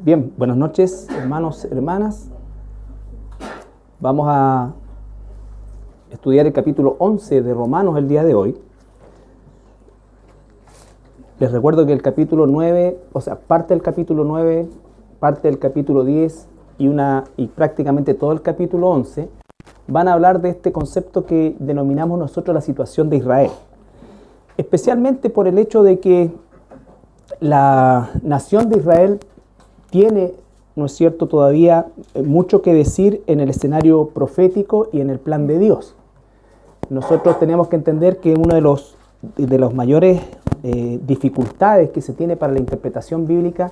Bien, buenas noches, hermanos, hermanas. Vamos a estudiar el capítulo 11 de Romanos el día de hoy. Les recuerdo que el capítulo 9, parte del capítulo 9, parte del capítulo 10 y prácticamente todo el capítulo 11 van a hablar de este concepto que denominamos nosotros la situación de Israel. Especialmente por el hecho de que la nación de Israel tiene, ¿no es cierto?, todavía mucho que decir en el escenario profético y en el plan de Dios. Nosotros tenemos que entender que una de los mayores dificultades que se tiene para la interpretación bíblica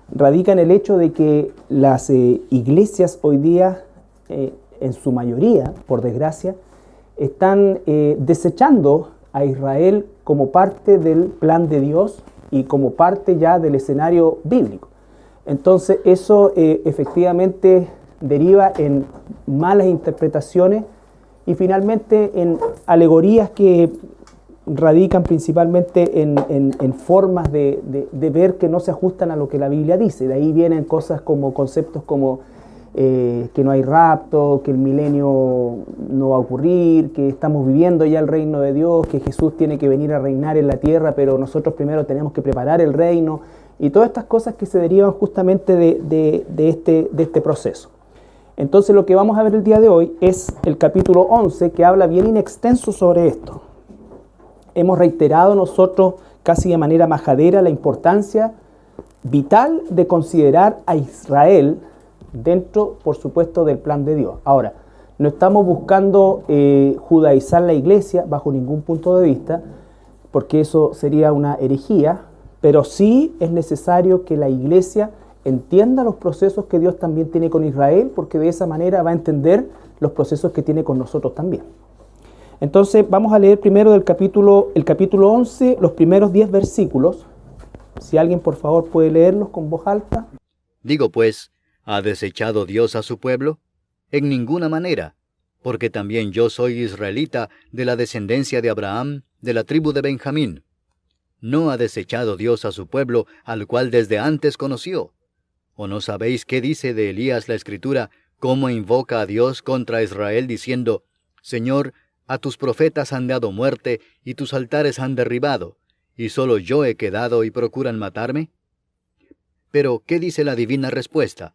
radica en el hecho de que las iglesias hoy día, en su mayoría, por desgracia, están desechando a Israel como parte del plan de Dios y como parte ya del escenario bíblico. Entonces eso efectivamente deriva en malas interpretaciones y finalmente en alegorías que radican principalmente en formas de ver que no se ajustan a lo que la Biblia dice. De ahí vienen cosas como conceptos como que no hay rapto, que el milenio no va a ocurrir, que estamos viviendo ya el reino de Dios, que Jesús tiene que venir a reinar en la tierra, pero nosotros primero tenemos que preparar el reino, y todas estas cosas que se derivan justamente de este proceso. Entonces lo que vamos a ver el día de hoy es el capítulo 11, que habla bien in extenso sobre esto. Hemos reiterado nosotros casi de manera majadera la importancia vital de considerar a Israel dentro, por supuesto, del plan de Dios. Ahora, no estamos buscando judaizar la iglesia bajo ningún punto de vista, porque eso sería una herejía, pero sí es necesario que la iglesia entienda los procesos que Dios también tiene con Israel, porque de esa manera va a entender los procesos que tiene con nosotros también. Entonces vamos a leer primero el capítulo 11, los primeros 10 versículos. Si alguien por favor puede leerlos con voz alta. Digo pues, ¿ha desechado Dios a su pueblo? En ninguna manera, porque también yo soy israelita de la descendencia de Abraham, de la tribu de Benjamín. ¿No ha desechado Dios a su pueblo, al cual desde antes conoció? ¿O no sabéis qué dice de Elías la Escritura, cómo invoca a Dios contra Israel, diciendo, Señor, a tus profetas han dado muerte, y tus altares han derribado, y solo yo he quedado y procuran matarme? Pero, ¿qué dice la divina respuesta?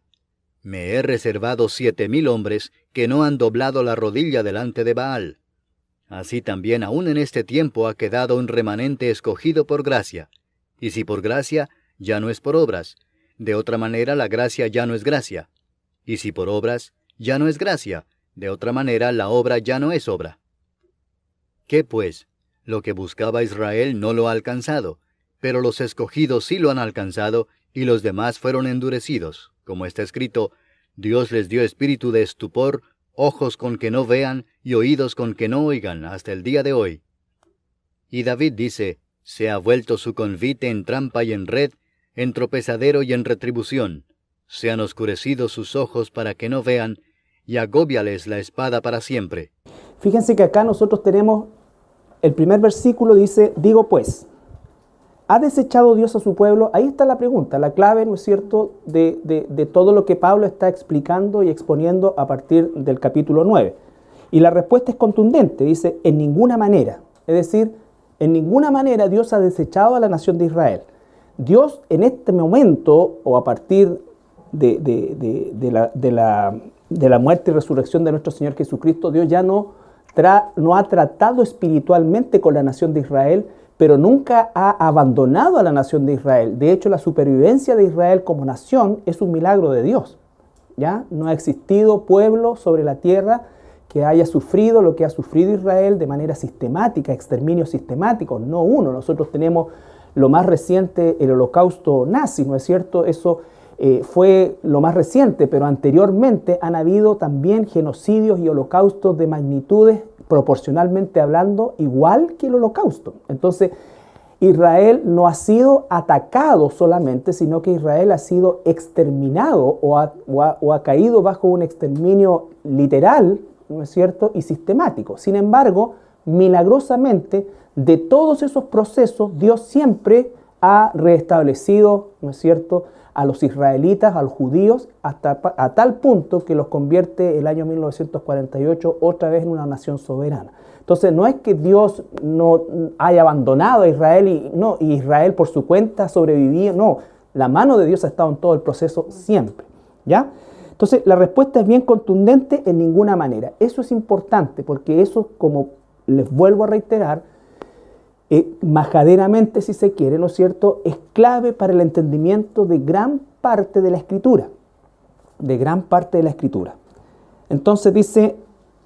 Me he reservado 7,000 hombres que no han doblado la rodilla delante de Baal. Así también aún en este tiempo ha quedado un remanente escogido por gracia. Y si por gracia, ya no es por obras. De otra manera la gracia ya no es gracia. Y si por obras, ya no es gracia. De otra manera la obra ya no es obra. ¿Qué pues? Lo que buscaba Israel no lo ha alcanzado, pero los escogidos sí lo han alcanzado, y los demás fueron endurecidos. Como está escrito, Dios les dio espíritu de estupor, ojos con que no vean y oídos con que no oigan hasta el día de hoy. Y David dice, se ha vuelto su convite en trampa y en red, en tropezadero y en retribución. Se han oscurecido sus ojos para que no vean, y agóbiales la espada para siempre. Fíjense que acá nosotros tenemos, el primer versículo dice, digo pues, ¿ha desechado Dios a su pueblo? Ahí está la pregunta, la clave, ¿no es cierto?, de todo lo que Pablo está explicando y exponiendo a partir del capítulo 9. Y la respuesta es contundente, dice, en ninguna manera. Es decir, en ninguna manera Dios ha desechado a la nación de Israel. Dios en este momento, o a partir de la muerte y resurrección de nuestro Señor Jesucristo, Dios ya no ha tratado espiritualmente con la nación de Israel, pero nunca ha abandonado a la nación de Israel. De hecho, la supervivencia de Israel como nación es un milagro de Dios. ¿Ya? No ha existido pueblo sobre la tierra que haya sufrido lo que ha sufrido Israel de manera sistemática, exterminio sistemático, no uno. Nosotros tenemos lo más reciente, el holocausto nazi, ¿no es cierto? Eso fue lo más reciente, pero anteriormente han habido también genocidios y holocaustos de magnitudes, proporcionalmente hablando, igual que el holocausto. Entonces, Israel no ha sido atacado solamente, sino que Israel ha sido exterminado o ha caído bajo un exterminio literal, ¿no es cierto?, y sistemático. Sin embargo, milagrosamente, de todos esos procesos, Dios siempre ha restablecido, ¿no es cierto?, a los israelitas, a los judíos, hasta a tal punto que los convierte el año 1948 otra vez en una nación soberana. Entonces no es que Dios no haya abandonado a Israel y Israel por su cuenta sobrevivía, no, la mano de Dios ha estado en todo el proceso siempre, ¿ya? Entonces la respuesta es bien contundente: en ninguna manera. Eso es importante porque eso, como les vuelvo a reiterar, majaderamente, si se quiere, ¿no es cierto?, es clave para el entendimiento de gran parte de la Escritura. Entonces dice: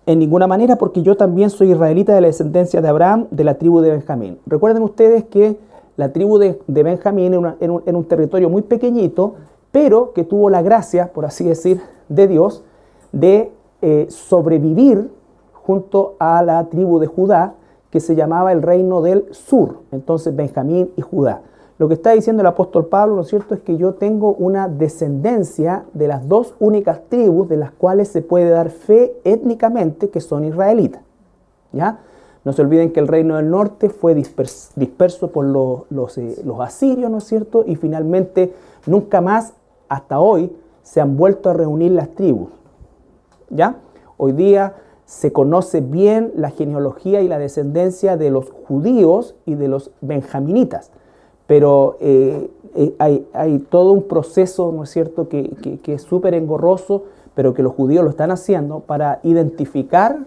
en ninguna manera, porque yo también soy israelita de la descendencia de Abraham, de la tribu de Benjamín. Recuerden ustedes que la tribu de Benjamín era un territorio muy pequeñito, pero que tuvo la gracia, por así decir, de Dios, de sobrevivir junto a la tribu de Judá, que se llamaba el reino del sur. Entonces Benjamín y Judá. Lo que está diciendo el apóstol Pablo, ¿no es cierto?, es que yo tengo una descendencia de las dos únicas tribus de las cuales se puede dar fe étnicamente que son israelitas, ¿ya? No se olviden que el reino del norte fue disperso por los asirios, ¿no es cierto?, y finalmente nunca más, hasta hoy, se han vuelto a reunir las tribus, ¿ya? Hoy día se conoce bien la genealogía y la descendencia de los judíos y de los benjaminitas, pero hay todo un proceso, ¿no es cierto?, que es súper engorroso, pero que los judíos lo están haciendo para identificar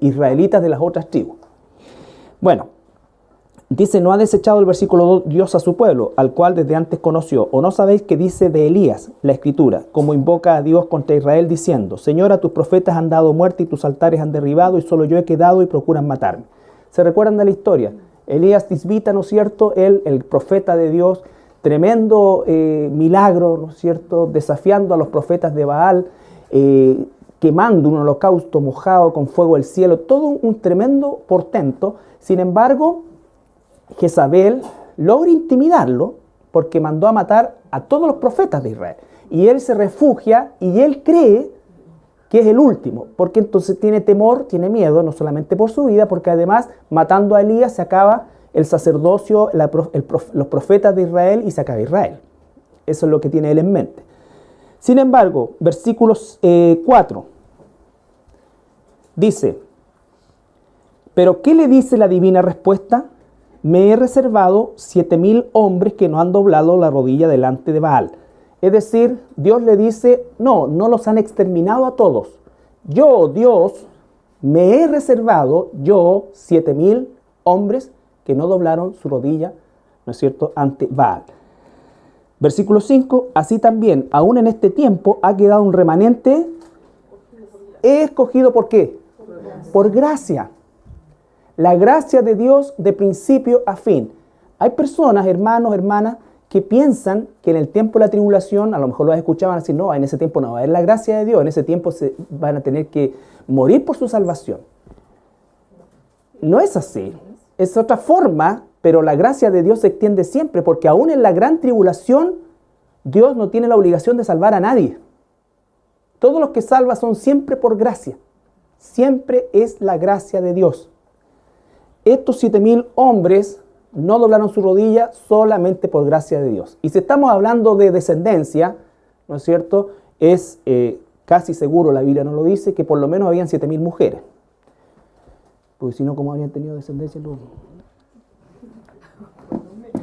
israelitas de las otras tribus. Bueno, dice: no ha desechado, el versículo 2, Dios a su pueblo, al cual desde antes conoció. ¿O no sabéis que dice de Elías la Escritura, como invoca a Dios contra Israel, diciendo: Señor, a tus profetas han dado muerte y tus altares han derribado, y solo yo he quedado y procuran matarme? ¿Se recuerdan de la historia? Elías Tisbita, ¿no es cierto?, él, el profeta de Dios, tremendo milagro, ¿no es cierto?, desafiando a los profetas de Baal, quemando un holocausto mojado con fuego del cielo, todo un tremendo portento. Sin embargo, Jezabel logra intimidarlo porque mandó a matar a todos los profetas de Israel. Y él se refugia y él cree que es el último, porque entonces tiene temor, tiene miedo, no solamente por su vida, porque además matando a Elías se acaba el sacerdocio, los profetas de Israel, y se acaba Israel. Eso es lo que tiene él en mente. Sin embargo, versículos 4 dice: ¿pero qué le dice la divina respuesta? Me he reservado 7,000 hombres que no han doblado la rodilla delante de Baal. Es decir, Dios le dice: no los han exterminado a todos. Yo, Dios, me he reservado 7,000 hombres que no doblaron su rodilla, ¿no es cierto?, ante Baal. Versículo 5, así también, aún en este tiempo, ha quedado un remanente. He escogido, ¿por qué? Por gracia. La gracia de Dios de principio a fin. Hay personas, hermanos, hermanas, que piensan que en el tiempo de la tribulación, a lo mejor lo escuchaban así: no, en ese tiempo no va a haber la gracia de Dios, en ese tiempo se van a tener que morir por su salvación. No es así, es otra forma, pero la gracia de Dios se extiende siempre, porque aún en la gran tribulación, Dios no tiene la obligación de salvar a nadie. Todos los que salva son siempre por gracia, siempre es la gracia de Dios. Estos 7,000 hombres no doblaron su rodilla solamente por gracia de Dios. Y si estamos hablando de descendencia, ¿no es cierto?, es casi seguro, la Biblia nos lo dice, que por lo menos habían 7,000 mujeres. Porque si no, ¿cómo habrían tenido descendencia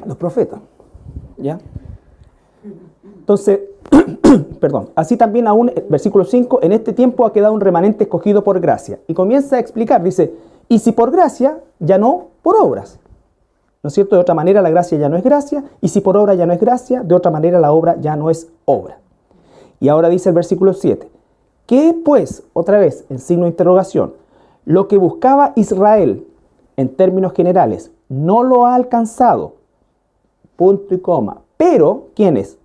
los profetas? ¿Ya? Entonces, perdón, así también aún, versículo 5, en este tiempo ha quedado un remanente escogido por gracia. Y comienza a explicar, dice: y si por gracia, ya no por obras. ¿No es cierto? De otra manera la gracia ya no es gracia, y si por obra ya no es gracia, de otra manera la obra ya no es obra. Y ahora dice el versículo 7, ¿qué pues, otra vez, en signo de interrogación, lo que buscaba Israel, en términos generales, no lo ha alcanzado, punto y coma, pero, ¿quiénes?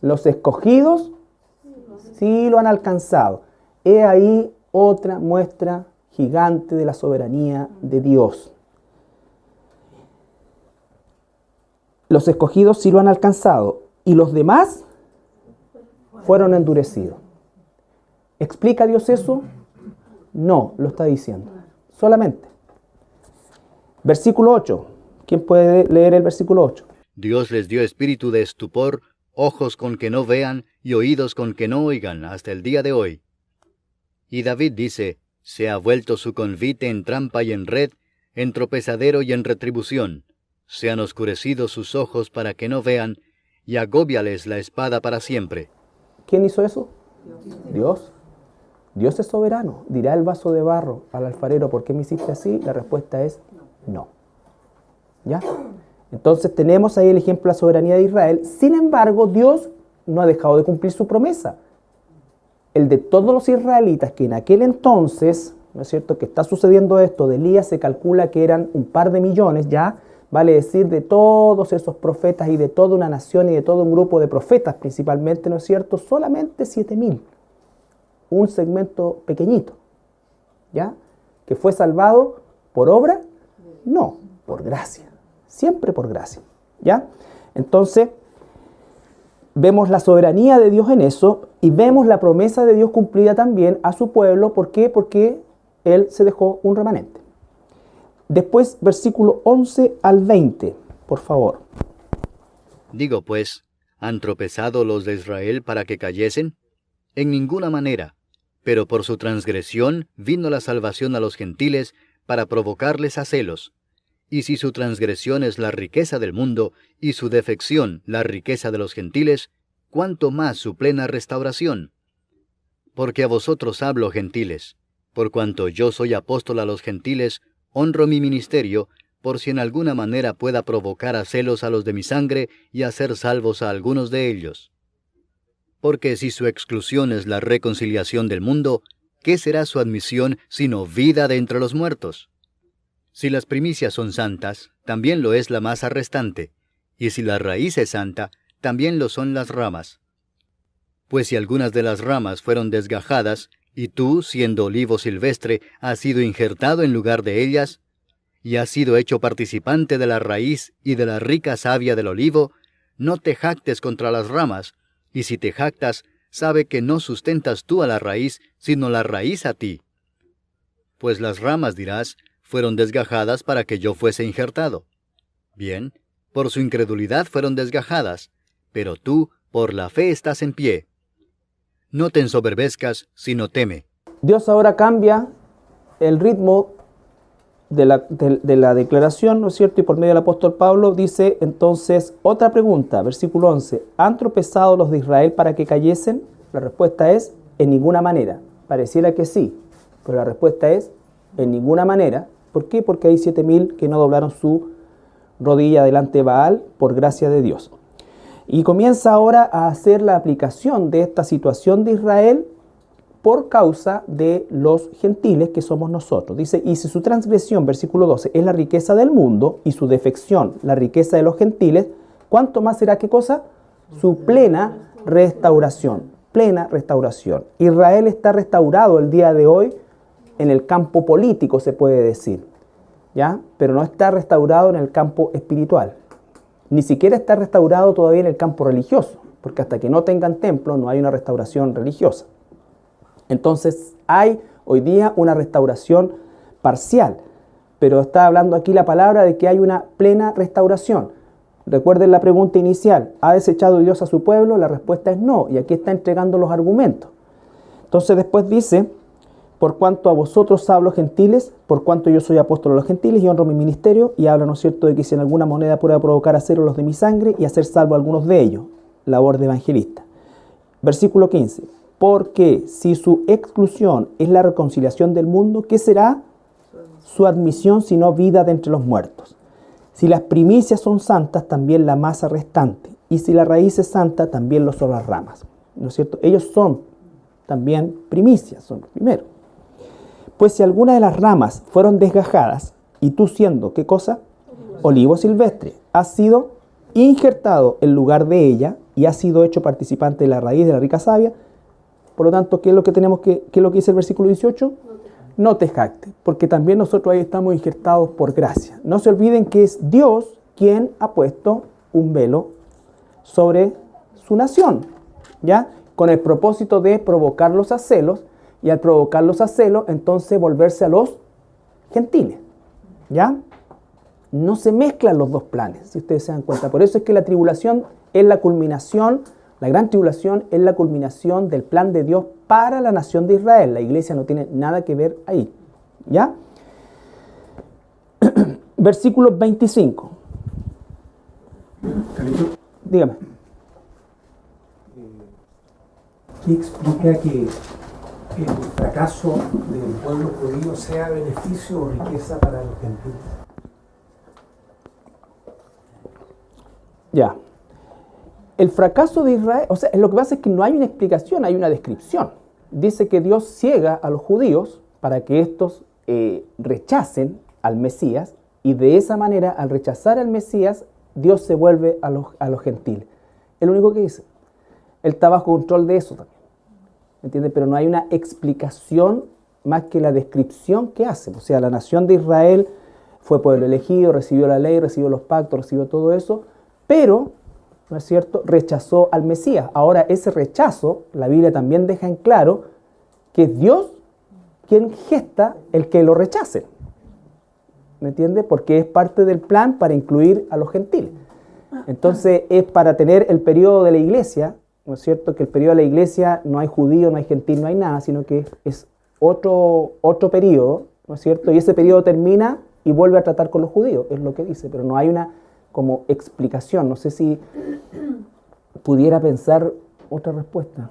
Los escogidos sí lo han alcanzado. He ahí otra muestra gigante de la soberanía de Dios. Los escogidos sí lo han alcanzado y los demás fueron endurecidos. ¿Explica Dios eso? No, lo está diciendo. Solamente. Versículo 8. ¿Quién puede leer el versículo 8? Dios les dio espíritu de estupor, ojos con que no vean y oídos con que no oigan hasta el día de hoy. Y David dice, se ha vuelto su convite en trampa y en red, en tropezadero y en retribución. Se han oscurecido sus ojos para que no vean, y agóbiales la espada para siempre. ¿Quién hizo eso? Dios. Dios es soberano. Dirá el vaso de barro al alfarero, ¿por qué me hiciste así? La respuesta es no. ¿Ya? Entonces tenemos ahí el ejemplo de la soberanía de Israel. Sin embargo, Dios no ha dejado de cumplir su promesa. El de todos los israelitas que en aquel entonces, ¿no es cierto?, que está sucediendo esto, de Elías se calcula que eran un par de millones, ya, vale decir, de todos esos profetas y de toda una nación y de todo un grupo de profetas principalmente, ¿no es cierto?, solamente 7.000. Un segmento pequeñito, ¿ya? ¿Que fue salvado por obra? No, por gracia. Siempre por gracia, ¿ya? Entonces, vemos la soberanía de Dios en eso y vemos la promesa de Dios cumplida también a su pueblo. ¿Por qué? Porque Él se dejó un remanente. Después, versículo 11 al 20, por favor. Digo pues, ¿han tropezado los de Israel para que cayesen? En ninguna manera, pero por su transgresión vino la salvación a los gentiles para provocarles a celos. Y si su transgresión es la riqueza del mundo, y su defección la riqueza de los gentiles, ¿cuánto más su plena restauración? Porque a vosotros hablo, gentiles, por cuanto yo soy apóstol a los gentiles, honro mi ministerio, por si en alguna manera pueda provocar a celos a los de mi sangre y hacer salvos a algunos de ellos. Porque si su exclusión es la reconciliación del mundo, ¿qué será su admisión sino vida de entre los muertos? Si las primicias son santas, también lo es la masa restante, y si la raíz es santa, también lo son las ramas. Pues si algunas de las ramas fueron desgajadas, y tú, siendo olivo silvestre, has sido injertado en lugar de ellas, y has sido hecho participante de la raíz y de la rica savia del olivo, no te jactes contra las ramas, y si te jactas, sabe que no sustentas tú a la raíz, sino la raíz a ti. Pues las ramas, dirás, fueron desgajadas para que yo fuese injertado. Bien, por su incredulidad fueron desgajadas, pero tú, por la fe, estás en pie. No te ensoberbezcas, sino teme. Dios ahora cambia el ritmo de la declaración, ¿no es cierto? Y por medio del apóstol Pablo dice entonces otra pregunta, versículo 11. ¿Han tropezado los de Israel para que cayesen? La respuesta es en ninguna manera. Pareciera que sí, pero la respuesta es en ninguna manera. ¿Por qué? Porque hay 7.000 que no doblaron su rodilla delante de Baal por gracia de Dios. Y comienza ahora a hacer la aplicación de esta situación de Israel por causa de los gentiles que somos nosotros. Dice, y si su transgresión, versículo 12, es la riqueza del mundo y su defección, la riqueza de los gentiles, ¿cuánto más será qué cosa? Su plena restauración. Plena restauración. Israel está restaurado el día de hoy en el campo político, se puede decir, ¿ya? Pero no está restaurado en el campo espiritual. Ni siquiera está restaurado todavía en el campo religioso, porque hasta que no tengan templo no hay una restauración religiosa. Entonces hay hoy día una restauración parcial, pero está hablando aquí la palabra de que hay una plena restauración. Recuerden la pregunta inicial, ¿ha desechado Dios a su pueblo? La respuesta es no, y aquí está entregando los argumentos. Entonces después dice, por cuanto a vosotros hablo gentiles, por cuanto yo soy apóstol a los gentiles y honro mi ministerio, y habla, ¿no es cierto?, de que si en alguna moneda pueda provocar a celos los de mi sangre y hacer salvo a algunos de ellos, labor de evangelista. Versículo 15, porque si su exclusión es la reconciliación del mundo, ¿qué será su admisión sino vida de entre los muertos? Si las primicias son santas, también la masa restante, y si la raíz es santa, también lo son las ramas, ¿no es cierto? Ellos son también primicias, son los primeros. Pues si alguna de las ramas fueron desgajadas, y tú siendo, ¿qué cosa? Olivo silvestre, has sido injertado en lugar de ella, y has sido hecho participante de la raíz de la rica savia. Por lo tanto, ¿qué es lo que tenemos qué es lo que dice el versículo 18? No te jactes, porque también nosotros ahí estamos injertados por gracia. No se olviden que es Dios quien ha puesto un velo sobre su nación, ¿ya? Con el propósito de provocarlos a celos, y al provocarlos a celos, entonces volverse a los gentiles, ¿ya? No se mezclan los dos planes, si ustedes se dan cuenta. Por eso es que la tribulación es la culminación, la gran tribulación es la culminación del plan de Dios para la nación de Israel. La iglesia no tiene nada que ver ahí. ¿Ya? Versículo 25. Dígame. ¿Qué explica que el fracaso del pueblo judío sea beneficio o riqueza para los gentiles? Ya. El fracaso de Israel, o sea, lo que pasa es que no hay una explicación, hay una descripción. Dice que Dios ciega a los judíos para que estos rechacen al Mesías, y de esa manera, al rechazar al Mesías, Dios se vuelve a los gentiles. Es lo único que dice. Él está bajo control de eso también. ¿Entiendes? Pero no hay una explicación más que la descripción que hace. O sea, la nación de Israel fue pueblo elegido, recibió la ley, recibió los pactos, recibió todo eso, pero, ¿no es cierto?, rechazó al Mesías. Ahora, ese rechazo, la Biblia también deja en claro que es Dios quien gesta el que lo rechace. ¿Me entiende? Porque es parte del plan para incluir a los gentiles. Entonces es para tener el periodo de la iglesia, ¿no es cierto? Que el periodo de la iglesia no hay judío, no hay gentil, no hay nada, sino que es otro periodo, ¿no es cierto? Y ese periodo termina y vuelve a tratar con los judíos, es lo que dice, pero no hay una como explicación. No sé si pudiera pensar otra respuesta.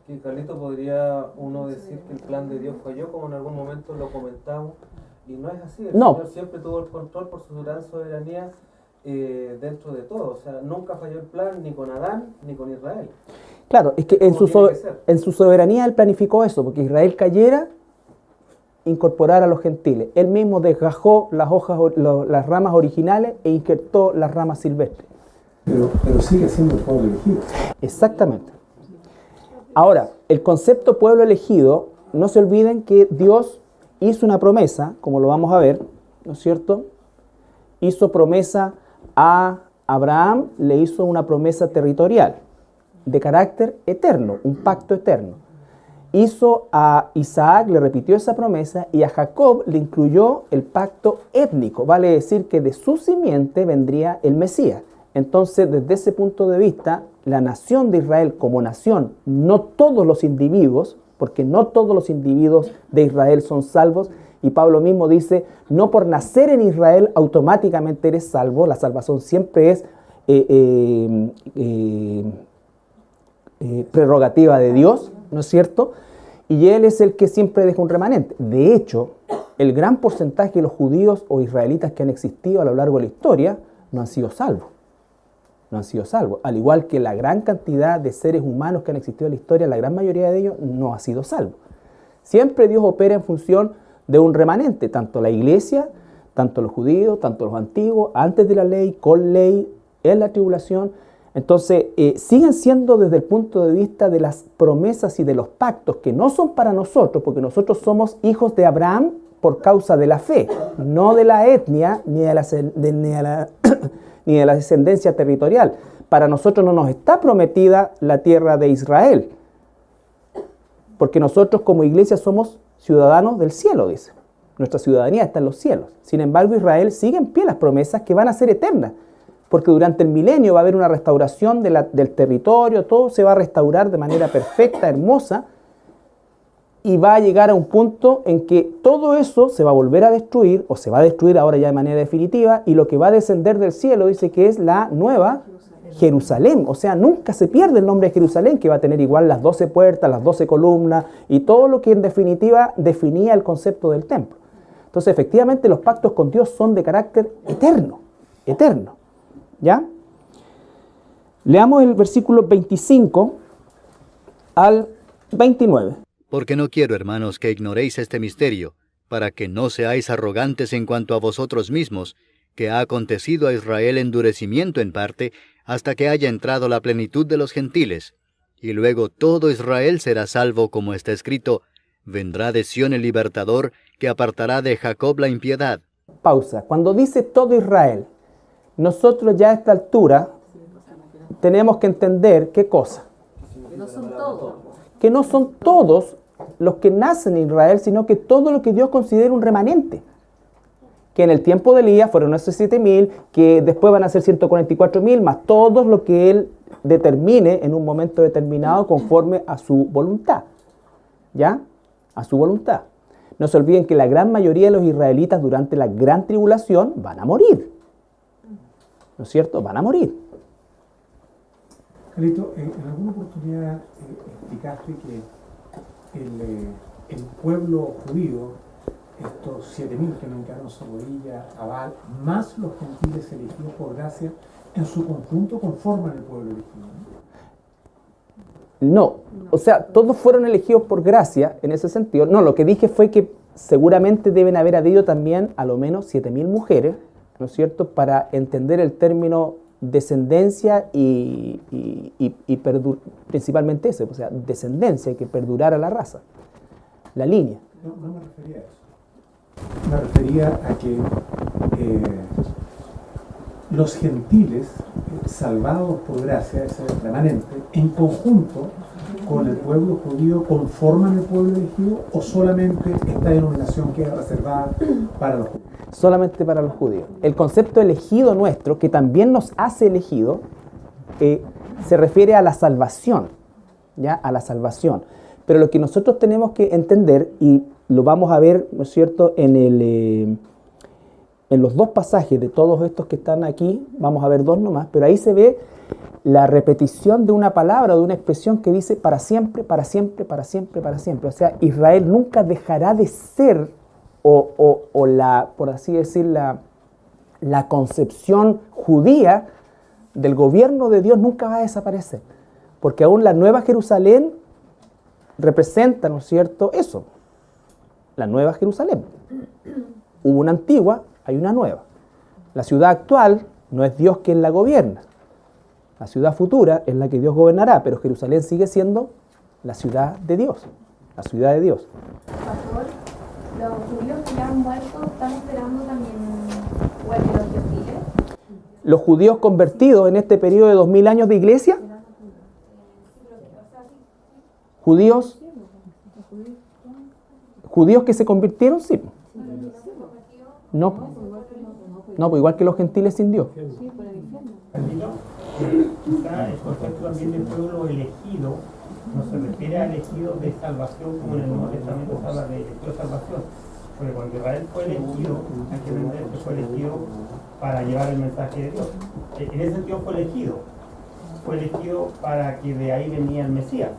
Que Carlito, podría uno decir que el plan de Dios falló, como en algún momento lo comentamos, y no es así. El Señor siempre tuvo el control por su gran soberanía dentro de todo. O sea, nunca falló el plan ni con Adán ni con Israel. Claro, es que en su soberanía Él planificó eso, porque Israel cayera, incorporar a los gentiles. Él mismo desgajó las ramas originales e injertó las ramas silvestres. Pero sigue siendo el pueblo elegido. Exactamente. Ahora, el concepto pueblo elegido, no se olviden que Dios hizo una promesa, como lo vamos a ver, ¿no es cierto? Hizo promesa a Abraham, le hizo una promesa territorial, de carácter eterno, un pacto eterno. Hizo a Isaac, le repitió esa promesa, y a Jacob le incluyó el pacto étnico, vale decir que de su simiente vendría el Mesías. Entonces, desde ese punto de vista, la nación de Israel como nación, no todos los individuos, porque no todos los individuos de Israel son salvos, y Pablo mismo dice, no por nacer en Israel automáticamente eres salvo, la salvación siempre es prerrogativa de Dios, ¿no es cierto? Y Él es el que siempre deja un remanente. De hecho, el gran porcentaje de los judíos o israelitas que han existido a lo largo de la historia no han sido salvos. No han sido salvos. Al igual que la gran cantidad de seres humanos que han existido en la historia, la gran mayoría de ellos no ha sido salvo. Siempre Dios opera en función de un remanente, tanto la iglesia, tanto los judíos, tanto los antiguos, antes de la ley, con ley, en la tribulación. Entonces, siguen siendo desde el punto de vista de las promesas y de los pactos, que no son para nosotros, porque nosotros somos hijos de Abraham por causa de la fe, no de la etnia ni de la descendencia territorial. Para nosotros no nos está prometida la tierra de Israel, porque nosotros como iglesia somos ciudadanos del cielo, dice. Nuestra ciudadanía está en los cielos. Sin embargo, Israel sigue en pie las promesas que van a ser eternas, porque durante el milenio va a haber una restauración del territorio, todo se va a restaurar de manera perfecta, hermosa, y va a llegar a un punto en que todo eso se va a volver a destruir, o se va a destruir ahora ya de manera definitiva, y lo que va a descender del cielo dice que es la nueva Jerusalén. O sea, nunca se pierde el nombre de Jerusalén, que va a tener igual las 12 puertas, las 12 columnas, y todo lo que en definitiva definía el concepto del templo. Entonces, efectivamente, los pactos con Dios son de carácter eterno, eterno. ¿Ya? Leamos el versículo 25 al 29. Porque no quiero, hermanos, que ignoréis este misterio, para que no seáis arrogantes en cuanto a vosotros mismos, que ha acontecido a Israel endurecimiento en parte, hasta que haya entrado la plenitud de los gentiles. Y luego todo Israel será salvo, como está escrito, vendrá de Sión el libertador, que apartará de Jacob la impiedad. Pausa. Cuando dice todo Israel, nosotros ya a esta altura tenemos que entender qué cosa. Que no son todos. Que no son todos los que nacen en Israel, sino que todo lo que Dios considera un remanente. que en el tiempo de Elías fueron esos 7.000, que después van a ser 144.000, más todo lo que él determine en un momento determinado conforme a su voluntad. ¿Ya? A su voluntad. No se olviden que la gran mayoría de los israelitas durante la gran tribulación van a morir. ¿No es cierto? Van a morir. Carlito, en alguna oportunidad explicaste que el pueblo judío, estos 7.000 que no hincaron su rodilla a Baal, más los gentiles elegidos por gracia, en su conjunto conforman el pueblo elegido, ¿no? No, o sea, todos fueron elegidos por gracia en ese sentido. No, lo que dije fue que seguramente deben haber habido también a lo menos 7.000 mujeres, ¿no es cierto?, para entender el término descendencia y principalmente ese, o sea, descendencia, que perdurara la raza, la línea. No me refería a eso. Me refería a que los gentiles, salvados por gracia, ese remanente, en conjunto con el pueblo judío, ¿conforman el pueblo elegido o solamente esta denominación queda reservada para los judíos? Solamente para los judíos. El concepto elegido nuestro, que también nos hace elegido, se refiere a la salvación, ¿ya? A la salvación. Pero lo que nosotros tenemos que entender, y lo vamos a ver, ¿no es cierto?, en los dos pasajes de todos estos que están aquí, vamos a ver dos nomás, pero ahí se ve la repetición de una palabra, de una expresión que dice para siempre, para siempre, para siempre, para siempre. O sea, Israel nunca dejará de ser, o la, por así decir, la concepción judía del gobierno de Dios nunca va a desaparecer. Porque aún la Nueva Jerusalén representa, ¿no es cierto?, eso, la Nueva Jerusalén. Hubo una antigua, hay una nueva. La ciudad actual no es Dios quien la gobierna. La ciudad futura es la que Dios gobernará, pero Jerusalén sigue siendo la ciudad de Dios, la ciudad de Dios. Pastor, los judíos que ya han muerto están esperando también igual que los gentiles. Los judíos convertidos en este periodo de 2000 años de iglesia, judíos que se convirtieron, sí. No, pues igual que los gentiles sin Dios. Quizá el concepto también del pueblo elegido no se refiere a elegido de salvación como en el Nuevo Testamento se habla de elegido de salvación, porque cuando Israel fue elegido, hay que entender que fue elegido para llevar el mensaje de Dios. En ese sentido fue elegido para que de ahí venía el Mesías.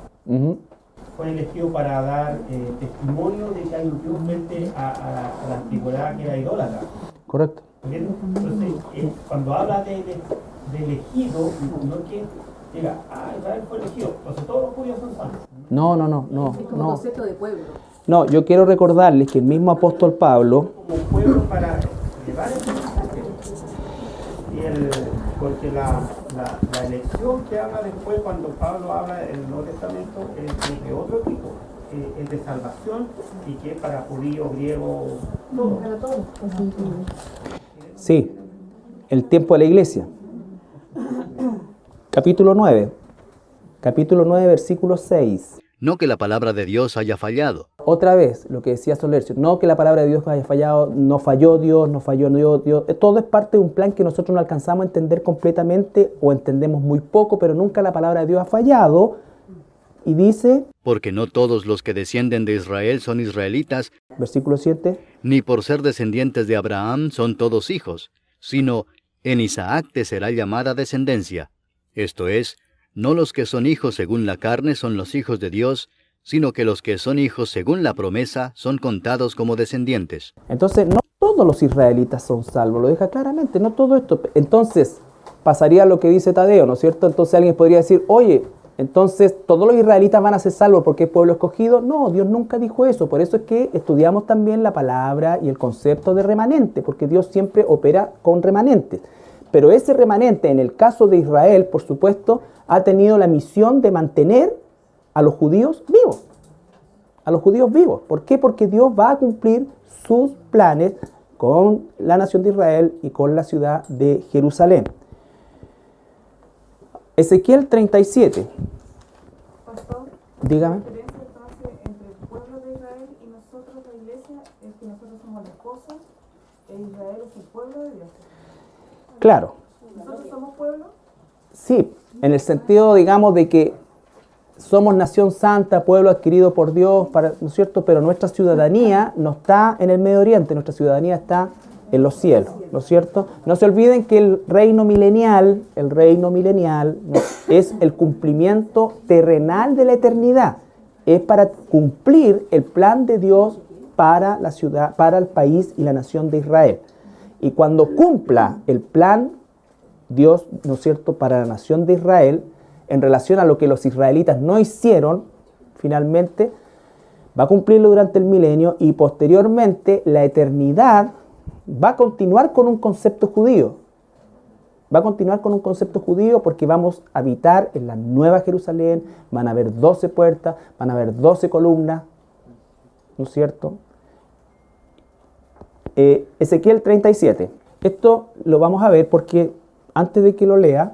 Fue elegido para dar testimonio de que hay un Dios frente a la antigüedad que era idólatra. Correcto. Entonces, cuando habla de elegido, no es que diga, Israel fue elegido, entonces todos los judíos son salvos. No. Es como concepto de pueblo. No, yo quiero recordarles que el mismo apóstol Pablo, Como pueblo para llevar el mensaje. Porque la elección que habla después, cuando Pablo habla en el Nuevo Testamento, es de otro tipo, es de salvación y que es para judío, griego, todo. Para todos. sí, el tiempo de la iglesia. Capítulo 9, versículo 6. No que la palabra de Dios haya fallado. Otra vez, lo que decía Solercio, no que la palabra de Dios haya fallado, no falló Dios, todo es parte de un plan que nosotros no alcanzamos a entender completamente o entendemos muy poco, pero nunca la palabra de Dios ha fallado. Y dice, Porque no todos los que descienden de Israel son israelitas, versículo 7, ni por ser descendientes de Abraham son todos hijos, sino en Isaac te será llamada descendencia. Esto es, no los que son hijos según la carne son los hijos de Dios, sino que los que son hijos según la promesa son contados como descendientes. entonces no todos los israelitas son salvos, lo deja claramente, no todo esto. Entonces pasaría lo que dice Tadeo, ¿no es cierto? Entonces alguien podría decir, oye, entonces todos los israelitas van a ser salvos porque es pueblo escogido. No, Dios nunca dijo eso. Por eso es que estudiamos también la palabra y el concepto de remanente, porque Dios siempre opera con remanentes. Pero ese remanente, en el caso de Israel, por supuesto, ha tenido la misión de mantener a los judíos vivos. A los judíos vivos. ¿Por qué? Porque Dios va a cumplir sus planes con la nación de Israel y con la ciudad de Jerusalén. Ezequiel 37. Pastor, Dígame. la diferencia entonces entre el pueblo de Israel y nosotros, la iglesia, es que nosotros somos la esposa Israel es el pueblo de Dios. Claro, ¿Nosotros somos pueblo? sí, en el sentido, digamos, de que somos nación santa, pueblo adquirido por Dios, ¿no es cierto? Pero nuestra ciudadanía no está en el Medio Oriente, nuestra ciudadanía está en los cielos, ¿no es cierto? No se olviden que el reino milenial ¿no? es el cumplimiento terrenal de la eternidad. Es para cumplir el plan de Dios para la ciudad, para el país y la nación de Israel. Y cuando cumpla el plan Dios, ¿no es cierto?, para la nación de Israel, en relación a lo que los israelitas no hicieron, finalmente, va a cumplirlo durante el milenio y posteriormente la eternidad va a continuar con un concepto judío. Va a continuar con un concepto judío porque vamos a habitar en la Nueva Jerusalén, van a haber 12 puertas, van a haber 12 columnas, ¿no es cierto? Ezequiel 37. Esto lo vamos a ver porque antes de que lo lea,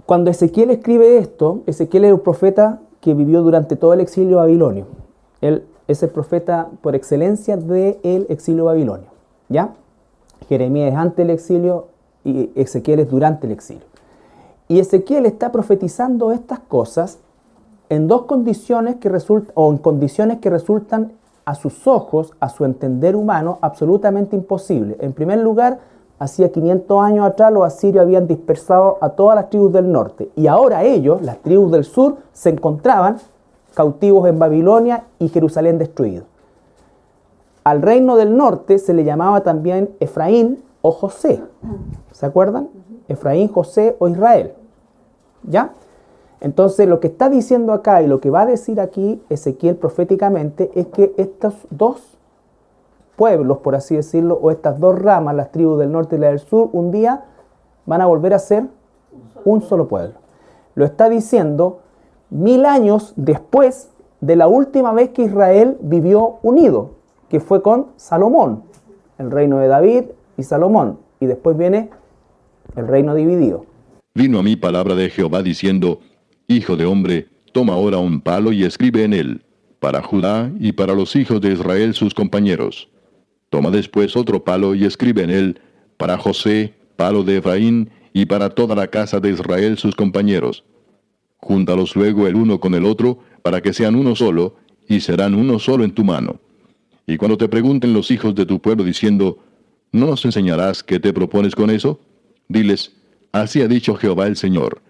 cuando Ezequiel escribe esto, Ezequiel es un profeta que vivió durante todo el exilio babilonio. Él es el profeta por excelencia del exilio babilonio, ¿ya? Jeremías es antes del exilio y Ezequiel es durante el exilio. Y Ezequiel está profetizando estas cosas en dos condiciones en condiciones que resultan a sus ojos, a su entender humano, absolutamente imposibles. En primer lugar, hacía 500 años atrás los asirios habían dispersado a todas las tribus del norte y ahora ellos, las tribus del sur, se encontraban cautivos en Babilonia y Jerusalén destruido. Al reino del norte se le llamaba también Efraín o José. ¿Se acuerdan? Efraín, José o Israel. ¿Ya? Entonces lo que está diciendo acá y lo que va a decir aquí Ezequiel proféticamente es que estos dos pueblos, por así decirlo, o estas dos ramas, las tribus del norte y la del sur, un día van a volver a ser un solo pueblo. Lo está diciendo 1000 años después de la última vez que Israel vivió unido, que fue con Salomón, el reino de David y Salomón, y después viene el reino dividido. Vino a mí palabra de Jehová diciendo, Hijo de hombre, toma ahora un palo y escribe en él, para Judá y para los hijos de Israel sus compañeros. Toma después otro palo y escribe en él, para José, palo de Efraín, y para toda la casa de Israel sus compañeros. Júntalos luego el uno con el otro, para que sean uno solo, y serán uno solo en tu mano. Y cuando te pregunten los hijos de tu pueblo diciendo, ¿no nos enseñarás qué te propones con eso? Diles, así ha dicho Jehová el Señor.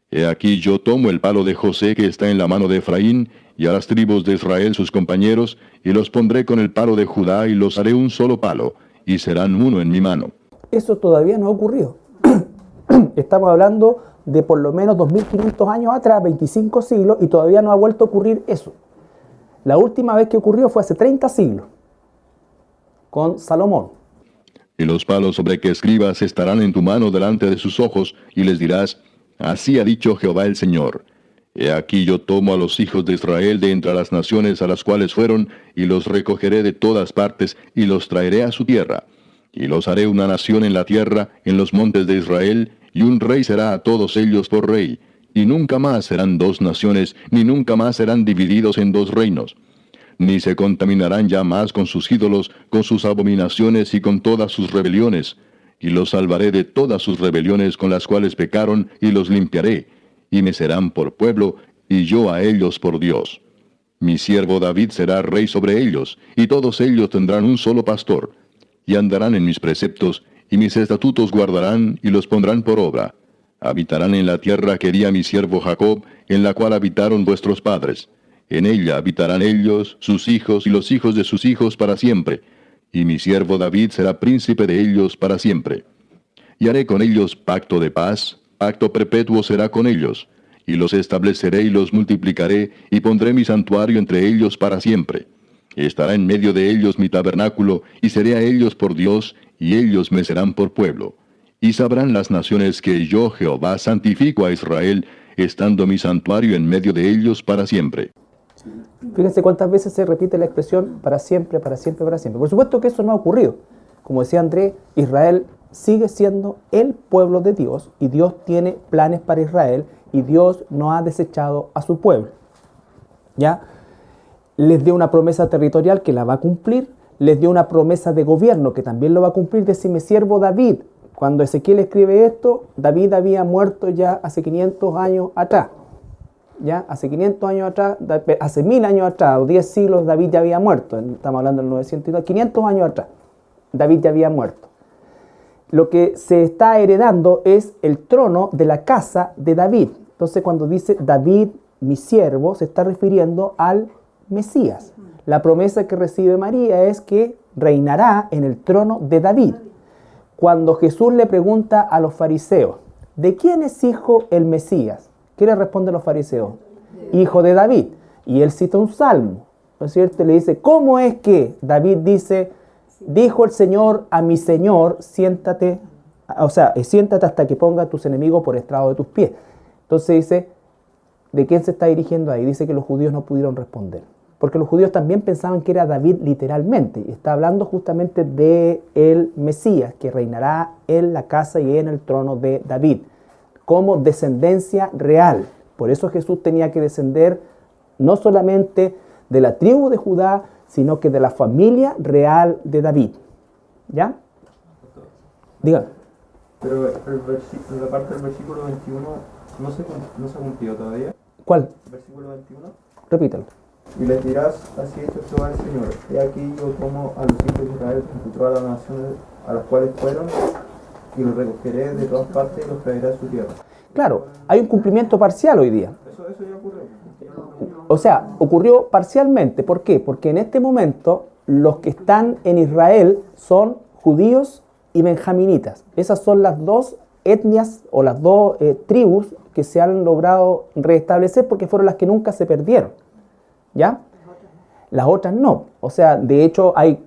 He aquí yo tomo el palo de José que está en la mano de Efraín, y a las tribus de Israel sus compañeros, y los pondré con el palo de Judá, y los haré un solo palo, y serán uno en mi mano. Eso todavía no ha ocurrido. Estamos hablando de por lo menos 2500 años atrás, 25 siglos, y todavía no ha vuelto a ocurrir eso. La última vez que ocurrió fue hace 30 siglos, con Salomón. Y los palos sobre que escribas estarán en tu mano delante de sus ojos, y les dirás, así ha dicho Jehová el Señor. He aquí yo tomo a los hijos de Israel de entre las naciones a las cuales fueron, y los recogeré de todas partes, y los traeré a su tierra. Y los haré una nación en la tierra, en los montes de Israel, y un rey será a todos ellos por rey. Y nunca más serán dos naciones, ni nunca más serán divididos en dos reinos. Ni se contaminarán ya más con sus ídolos, con sus abominaciones y con todas sus rebeliones. Y los salvaré de todas sus rebeliones con las cuales pecaron, y los limpiaré. Y me serán por pueblo, y yo a ellos por Dios. Mi siervo David será rey sobre ellos, y todos ellos tendrán un solo pastor. Y andarán en mis preceptos, y mis estatutos guardarán, y los pondrán por obra. Habitarán en la tierra que di a mi siervo Jacob, en la cual habitaron vuestros padres. En ella habitarán ellos, sus hijos y los hijos de sus hijos para siempre. Y mi siervo David será príncipe de ellos para siempre. Y haré con ellos pacto de paz, pacto perpetuo será con ellos. Y los estableceré y los multiplicaré, y pondré mi santuario entre ellos para siempre. Estará en medio de ellos mi tabernáculo, y seré a ellos por Dios, y ellos me serán por pueblo. Y sabrán las naciones que yo, Jehová, santifico a Israel, estando mi santuario en medio de ellos para siempre. Fíjense cuántas veces se repite la expresión para siempre, para siempre, para siempre. Por supuesto que eso no ha ocurrido. Como decía Andrés, Israel sigue siendo el pueblo de Dios y Dios tiene planes para Israel y Dios no ha desechado a su pueblo. ¿Ya? Les dio una promesa territorial que la va a cumplir, les dio una promesa de gobierno que también lo va a cumplir, de mi siervo David. Cuando Ezequiel escribe esto, David había muerto ya hace 500 años atrás. Ya, hace 500 años atrás, hace 1000 años atrás, o 10 siglos, David ya había muerto. Estamos hablando del 900, 500 años atrás, David ya había muerto. Lo que se está heredando es el trono de la casa de David. Entonces, cuando dice David, mi siervo, se está refiriendo al Mesías. La promesa que recibe María es que reinará en el trono de David. Cuando Jesús le pregunta a los fariseos, ¿de quién es hijo el Mesías? ¿Qué le responden los fariseos? Hijo de David. Y él cita un salmo, ¿no es cierto? Le dice, ¿cómo es que David dice, dijo el Señor a mi Señor, siéntate, siéntate hasta que ponga a tus enemigos por estrado de tus pies? Entonces dice, ¿de quién se está dirigiendo ahí? Dice que los judíos no pudieron responder. Porque los judíos también pensaban que era David literalmente. Y está hablando justamente de el Mesías, que reinará en la casa y en el trono de David, como descendencia real. Por eso Jesús tenía que descender no solamente de la tribu de Judá, sino que de la familia real de David. ¿Ya? Diga. Pero la parte del versículo 21 no se ha cumplido todavía. ¿Cuál? Versículo 21. Repítalo. Y les dirás, así ha hecho Jehová el Señor, he aquí yo tomo a los hijos de Israel entre todas las naciones a las cuales fueron, y los recogeré de todas partes y los traeré a su tierra. Claro, hay un cumplimiento parcial hoy día. Eso ya ocurrió. O sea, ocurrió parcialmente. ¿Por qué? Porque en este momento los que están en Israel son judíos y benjaminitas. Esas son las dos etnias o las dos tribus que se han logrado restablecer porque fueron las que nunca se perdieron. ¿Ya? Las otras no. O sea, de hecho hay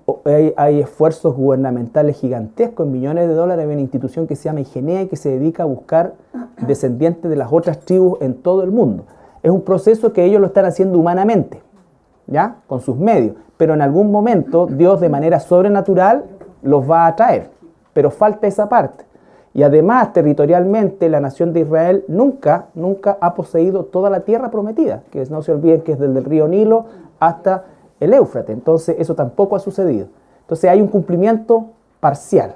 esfuerzos gubernamentales gigantescos en millones de dólares. Hay una institución que se llama IGNEA y que se dedica a buscar descendientes de las otras tribus en todo el mundo. Es un proceso que ellos lo están haciendo humanamente, ¿ya? Con sus medios. Pero en algún momento Dios de manera sobrenatural los va a traer. Pero falta esa parte. Y además, territorialmente, la nación de Israel nunca ha poseído toda la tierra prometida, que no se olviden que es desde el río Nilo hasta el Éufrates. Entonces, eso tampoco ha sucedido. Entonces, hay un cumplimiento parcial.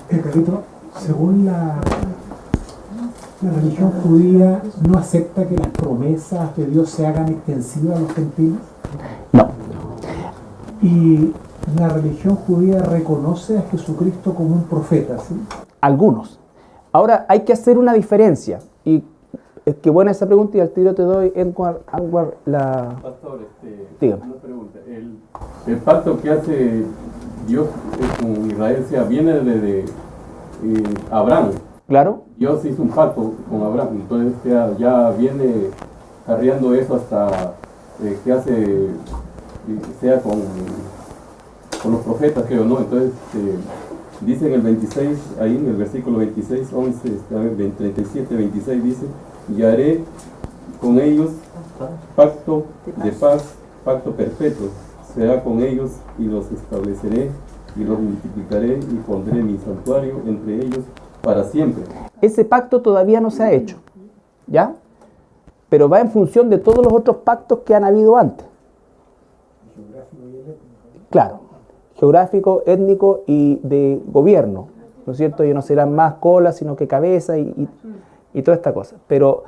Carlito, según la religión judía, ¿no acepta que las promesas de Dios se hagan extensivas a los gentiles? No. Y la religión judía reconoce a Jesucristo como un profeta, ¿sí? Algunos. Ahora hay que hacer una diferencia. Y es que buena esa pregunta y al tiro te doy, Anwar, la... Pastor, dígame. Una pregunta. El pacto que hace Dios con Israel viene de Abraham. Claro. Dios hizo un pacto con Abraham. Entonces ya viene carreando eso hasta que hace, sea con los profetas, creo, ¿no? Entonces, dice en el 26, ahí en el versículo 26, 11, 37, 26, dice, y haré con ellos pacto de paz, pacto perpetuo, será con ellos y los estableceré y los multiplicaré y pondré mi santuario entre ellos para siempre. Ese pacto todavía no se ha hecho, ¿ya? Pero va en función de todos los otros pactos que han habido antes. Claro. Geográfico, étnico y de gobierno, ¿no es cierto? Y no serán más colas, sino que cabeza y toda esta cosa. Pero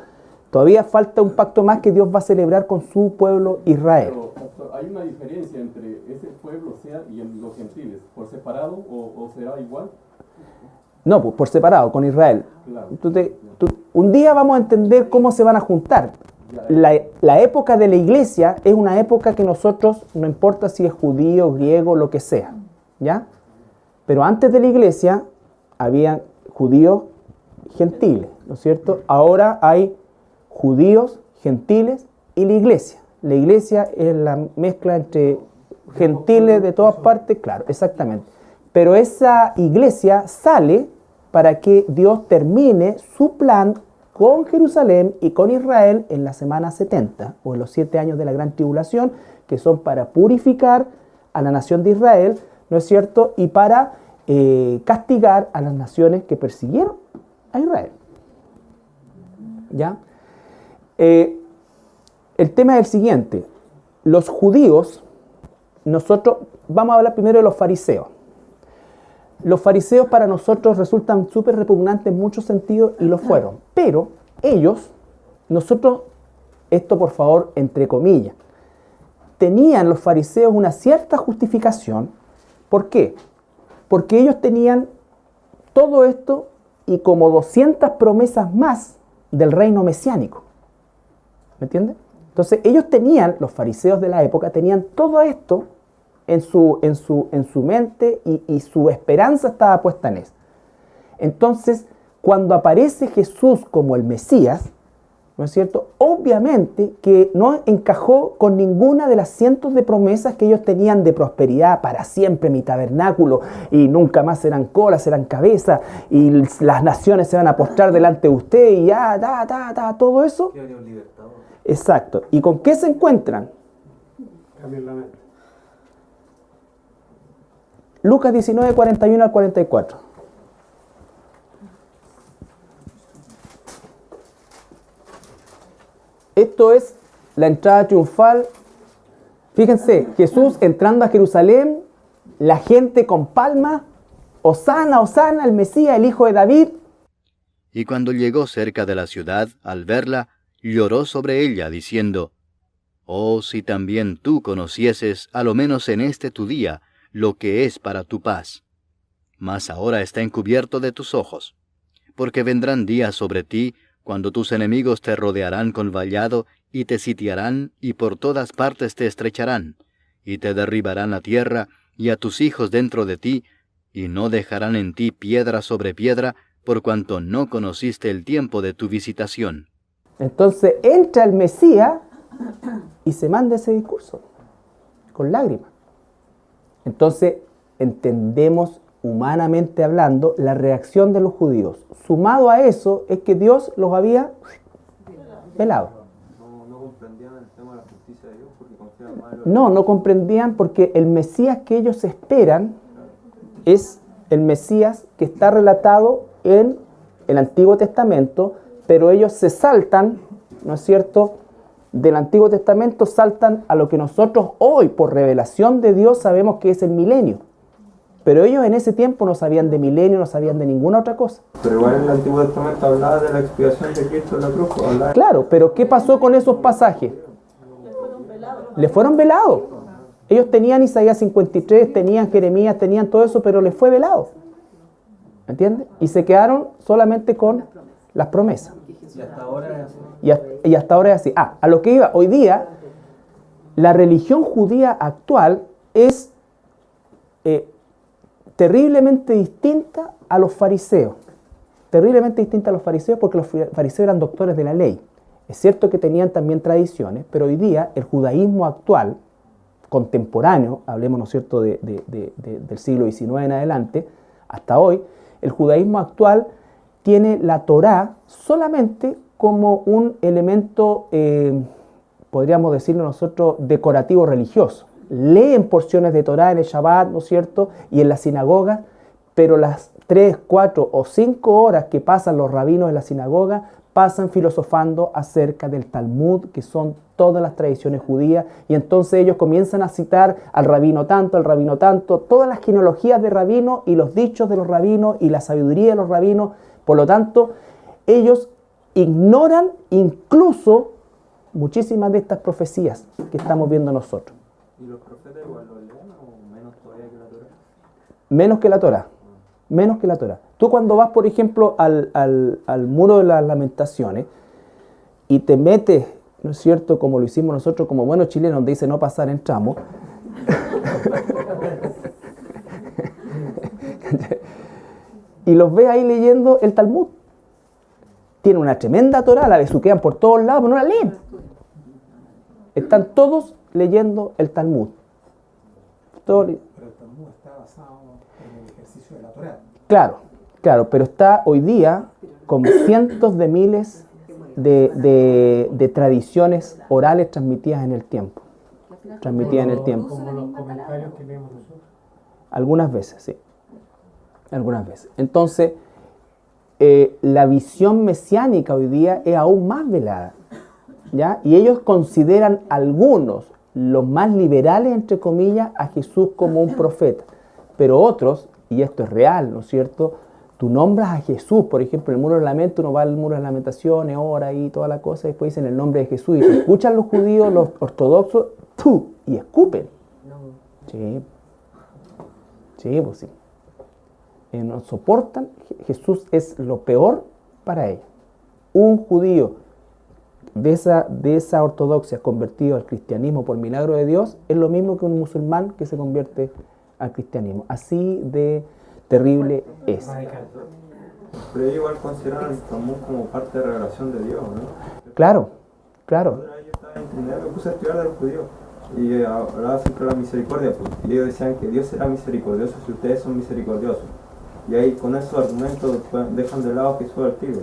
todavía falta un pacto más que Dios va a celebrar con su pueblo Israel. Pero, pastor, ¿hay una diferencia entre ese pueblo y los gentiles? ¿Por separado o será igual? No, pues por separado, con Israel. Claro. Un día vamos a entender cómo se van a juntar. La época de la iglesia es una época que nosotros, no importa si es judío, griego, lo que sea, ¿ya? Pero antes de la iglesia había judíos gentiles, ¿no es cierto? Ahora hay judíos, gentiles y la iglesia. La iglesia es la mezcla entre gentiles de todas partes, claro, exactamente. Pero esa iglesia sale para que Dios termine su plan con Jerusalén y con Israel en la semana 70 o en los 7 años de la gran tribulación, que son para purificar a la nación de Israel, ¿no es cierto? Y para castigar a las naciones que persiguieron a Israel. ¿Ya? El tema es el siguiente. Los judíos nosotros vamos a hablar primero de los fariseos. Los fariseos para nosotros resultan súper repugnantes en muchos sentidos y lo fueron. Pero ellos, nosotros, esto por favor, entre comillas, tenían los fariseos una cierta justificación. ¿Por qué? Porque ellos tenían todo esto y como 200 promesas más del reino mesiánico. ¿Me entiendes? Entonces ellos tenían, los fariseos de la época, tenían todo esto en su mente y su esperanza estaba puesta en eso. Entonces, cuando aparece Jesús como el Mesías, ¿no es cierto? Obviamente que no encajó con ninguna de las cientos de promesas que ellos tenían de prosperidad para siempre, mi tabernáculo, y nunca más serán colas, serán cabeza, y las naciones se van a postrar delante de usted, y ya, todo eso. Exacto. ¿Y con qué se encuentran? Cambien la mente. Lucas 19, 41 al 44. Esto es la entrada triunfal. Fíjense, Jesús entrando a Jerusalén, la gente con palmas, Hosana, Hosana, el Mesías, el Hijo de David. Y cuando llegó cerca de la ciudad, al verla, lloró sobre ella, diciendo: Oh, si también tú conocieses, a lo menos en este tu día, lo que es para tu paz. Mas ahora está encubierto de tus ojos, porque vendrán días sobre ti, cuando tus enemigos te rodearán con vallado, y te sitiarán, y por todas partes te estrecharán, y te derribarán a tierra, y a tus hijos dentro de ti, y no dejarán en ti piedra sobre piedra, por cuanto no conociste el tiempo de tu visitación. Entonces entra el Mesías y se manda ese discurso, con lágrimas. Entonces entendemos humanamente hablando la reacción de los judíos. Sumado a eso es que Dios los había velado. No comprendían el tema de la justicia de Dios porque confiaban más en los... No comprendían porque el Mesías que ellos esperan es el Mesías que está relatado en el Antiguo Testamento, pero ellos se saltan, ¿no es cierto?, del Antiguo Testamento saltan a lo que nosotros hoy, por revelación de Dios, sabemos que es el milenio. Pero ellos en ese tiempo no sabían de milenio, no sabían de ninguna otra cosa. Pero igual en el Antiguo Testamento hablaba de la expiación de Cristo en la cruz. Claro, pero ¿qué pasó con esos pasajes? Le fueron velados. Ellos tenían Isaías 53, tenían Jeremías, tenían todo eso, pero les fue velado. ¿Me entiendes? Y se quedaron solamente con las promesas. Y hasta ahora es así. Y hasta ahora es así. A lo que iba, hoy día, la religión judía actual es terriblemente distinta a los fariseos. Terriblemente distinta a los fariseos porque los fariseos eran doctores de la ley. Es cierto que tenían también tradiciones, pero hoy día el judaísmo actual, contemporáneo, hablemos, ¿no es cierto?, del siglo XIX en adelante, hasta hoy, el judaísmo actual tiene la Torá solamente como un elemento, podríamos decirlo nosotros, decorativo religioso. Leen porciones de Torá en el Shabbat, ¿no es cierto?, y en la sinagoga, pero las 3, 4 o 5 horas que pasan los rabinos en la sinagoga pasan filosofando acerca del Talmud, que son todas las tradiciones judías, y entonces ellos comienzan a citar al rabino tanto, todas las genealogías de rabinos y los dichos de los rabinos y la sabiduría de los rabinos. Por lo tanto, ellos ignoran incluso muchísimas de estas profecías que estamos viendo nosotros. ¿Y los profetas igual lo leen o menos todavía que la Torá? Menos que la Torá. Menos que la Torá. Tú cuando vas, por ejemplo, al muro de las lamentaciones y te metes, ¿no es cierto?, como lo hicimos nosotros como buenos chilenos, donde dice no pasar en tramo, y los ves ahí leyendo el Talmud. Tienen una tremenda Torá, la besuquean por todos lados, pero no la leen. Están todos leyendo el Talmud. Pero el Talmud está basado en el ejercicio de la Torá. Claro, pero está hoy día con cientos de miles de tradiciones orales transmitidas en el tiempo. Como los comentarios que leemos nosotros. Algunas veces, sí. Algunas veces. Entonces, la visión mesiánica hoy día es aún más velada, ¿ya? Y ellos consideran algunos los más liberales, entre comillas, a Jesús como un profeta. Pero otros, y esto es real, ¿no es cierto?, tú nombras a Jesús, por ejemplo, en el Muro de Lamento, uno va al Muro de Lamentaciones, ora y toda la cosa, y después dicen el nombre de Jesús, y te escuchan los judíos, los ortodoxos, ¡tú! Y escupen. Sí. Sí, pues sí. No soportan, Jesús es lo peor para ellos. Un judío de esa ortodoxia convertido al cristianismo por milagro de Dios es lo mismo que un musulmán que se convierte al cristianismo. Así de terrible es. Pero ellos igual consideran el Talmud como parte de la revelación de Dios, ¿no? Claro, claro. Me puse a estudiar de los judíos y hablaba siempre de la misericordia, pues, y ellos decían que Dios será misericordioso si ustedes son misericordiosos. Y ahí con esos argumentos dejan de lado a Jesús al tiro.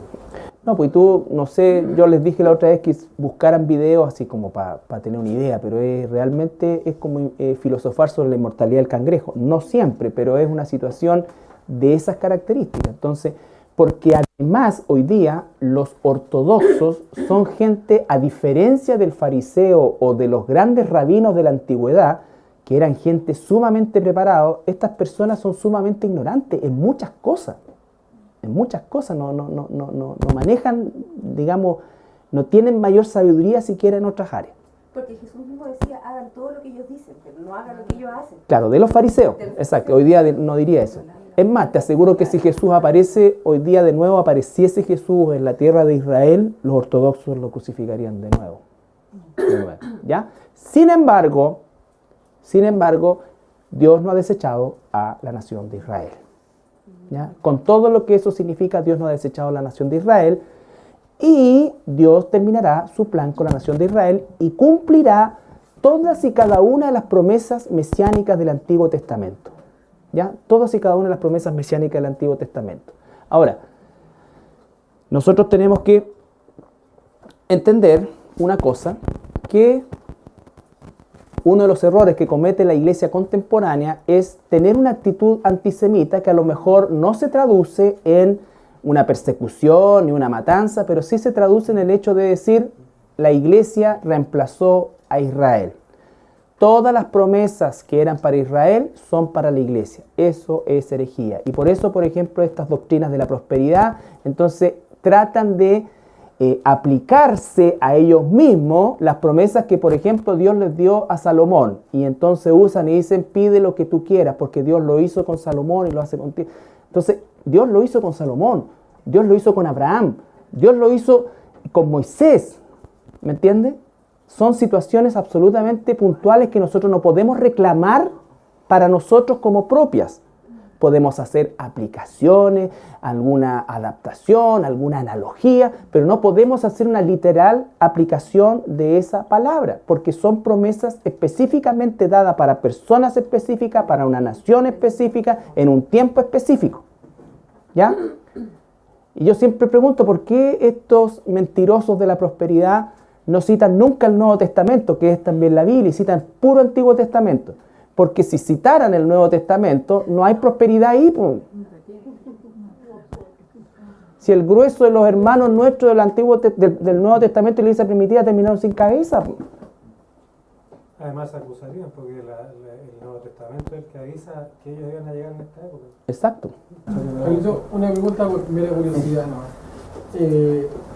No, pues tú, no sé, yo les dije la otra vez que buscaran videos así como para tener una idea, pero realmente es como filosofar sobre la inmortalidad del cangrejo. No siempre, pero es una situación de esas características. Entonces, porque además hoy día los ortodoxos son gente, a diferencia del fariseo o de los grandes rabinos de la antigüedad, que eran gente sumamente preparada, estas personas son sumamente ignorantes en muchas cosas. En muchas cosas no manejan, digamos, no tienen mayor sabiduría siquiera en otras áreas. Porque Jesús mismo decía, hagan todo lo que ellos dicen, pero no hagan lo que ellos hacen. Claro, de los fariseos, exacto, hoy día no diría eso. Es más, te aseguro que si Jesús aparece, hoy día de nuevo apareciese Jesús en la tierra de Israel, los ortodoxos lo crucificarían de nuevo. ¿Ya? Sin embargo, Dios no ha desechado a la nación de Israel. ¿Ya? Con todo lo que eso significa, Dios no ha desechado a la nación de Israel y Dios terminará su plan con la nación de Israel y cumplirá todas y cada una de las promesas mesiánicas del Antiguo Testamento. ¿Ya? Todas y cada una de las promesas mesiánicas del Antiguo Testamento. Ahora, nosotros tenemos que entender una cosa, que uno de los errores que comete la iglesia contemporánea es tener una actitud antisemita que a lo mejor no se traduce en una persecución ni una matanza, pero sí se traduce en el hecho de decir la iglesia reemplazó a Israel. Todas las promesas que eran para Israel son para la iglesia. Eso es herejía. Y por eso, por ejemplo, estas doctrinas de la prosperidad, entonces tratan de aplicarse a ellos mismos las promesas que, por ejemplo, Dios les dio a Salomón. Y entonces usan y dicen, pide lo que tú quieras, porque Dios lo hizo con Salomón y lo hace contigo. Entonces, Dios lo hizo con Salomón, Dios lo hizo con Abraham, Dios lo hizo con Moisés. ¿Me entiendes? Son situaciones absolutamente puntuales que nosotros no podemos reclamar para nosotros como propias. Podemos hacer aplicaciones, alguna adaptación, alguna analogía, pero no podemos hacer una literal aplicación de esa palabra, porque son promesas específicamente dadas para personas específicas, para una nación específica, en un tiempo específico. ¿Ya? Y yo siempre pregunto, ¿por qué estos mentirosos de la prosperidad no citan nunca el Nuevo Testamento, que es también la Biblia, y citan puro Antiguo Testamento? Porque si citaran el Nuevo Testamento, no hay prosperidad ahí. Pues. Si el grueso de los hermanos nuestros del Nuevo Testamento y la Iglesia primitiva terminaron sin cabeza. Pues. Además se acusarían porque el Nuevo Testamento es el que avisa que ellos iban a llegar en esta época. Exacto. Una pregunta por mera curiosidad.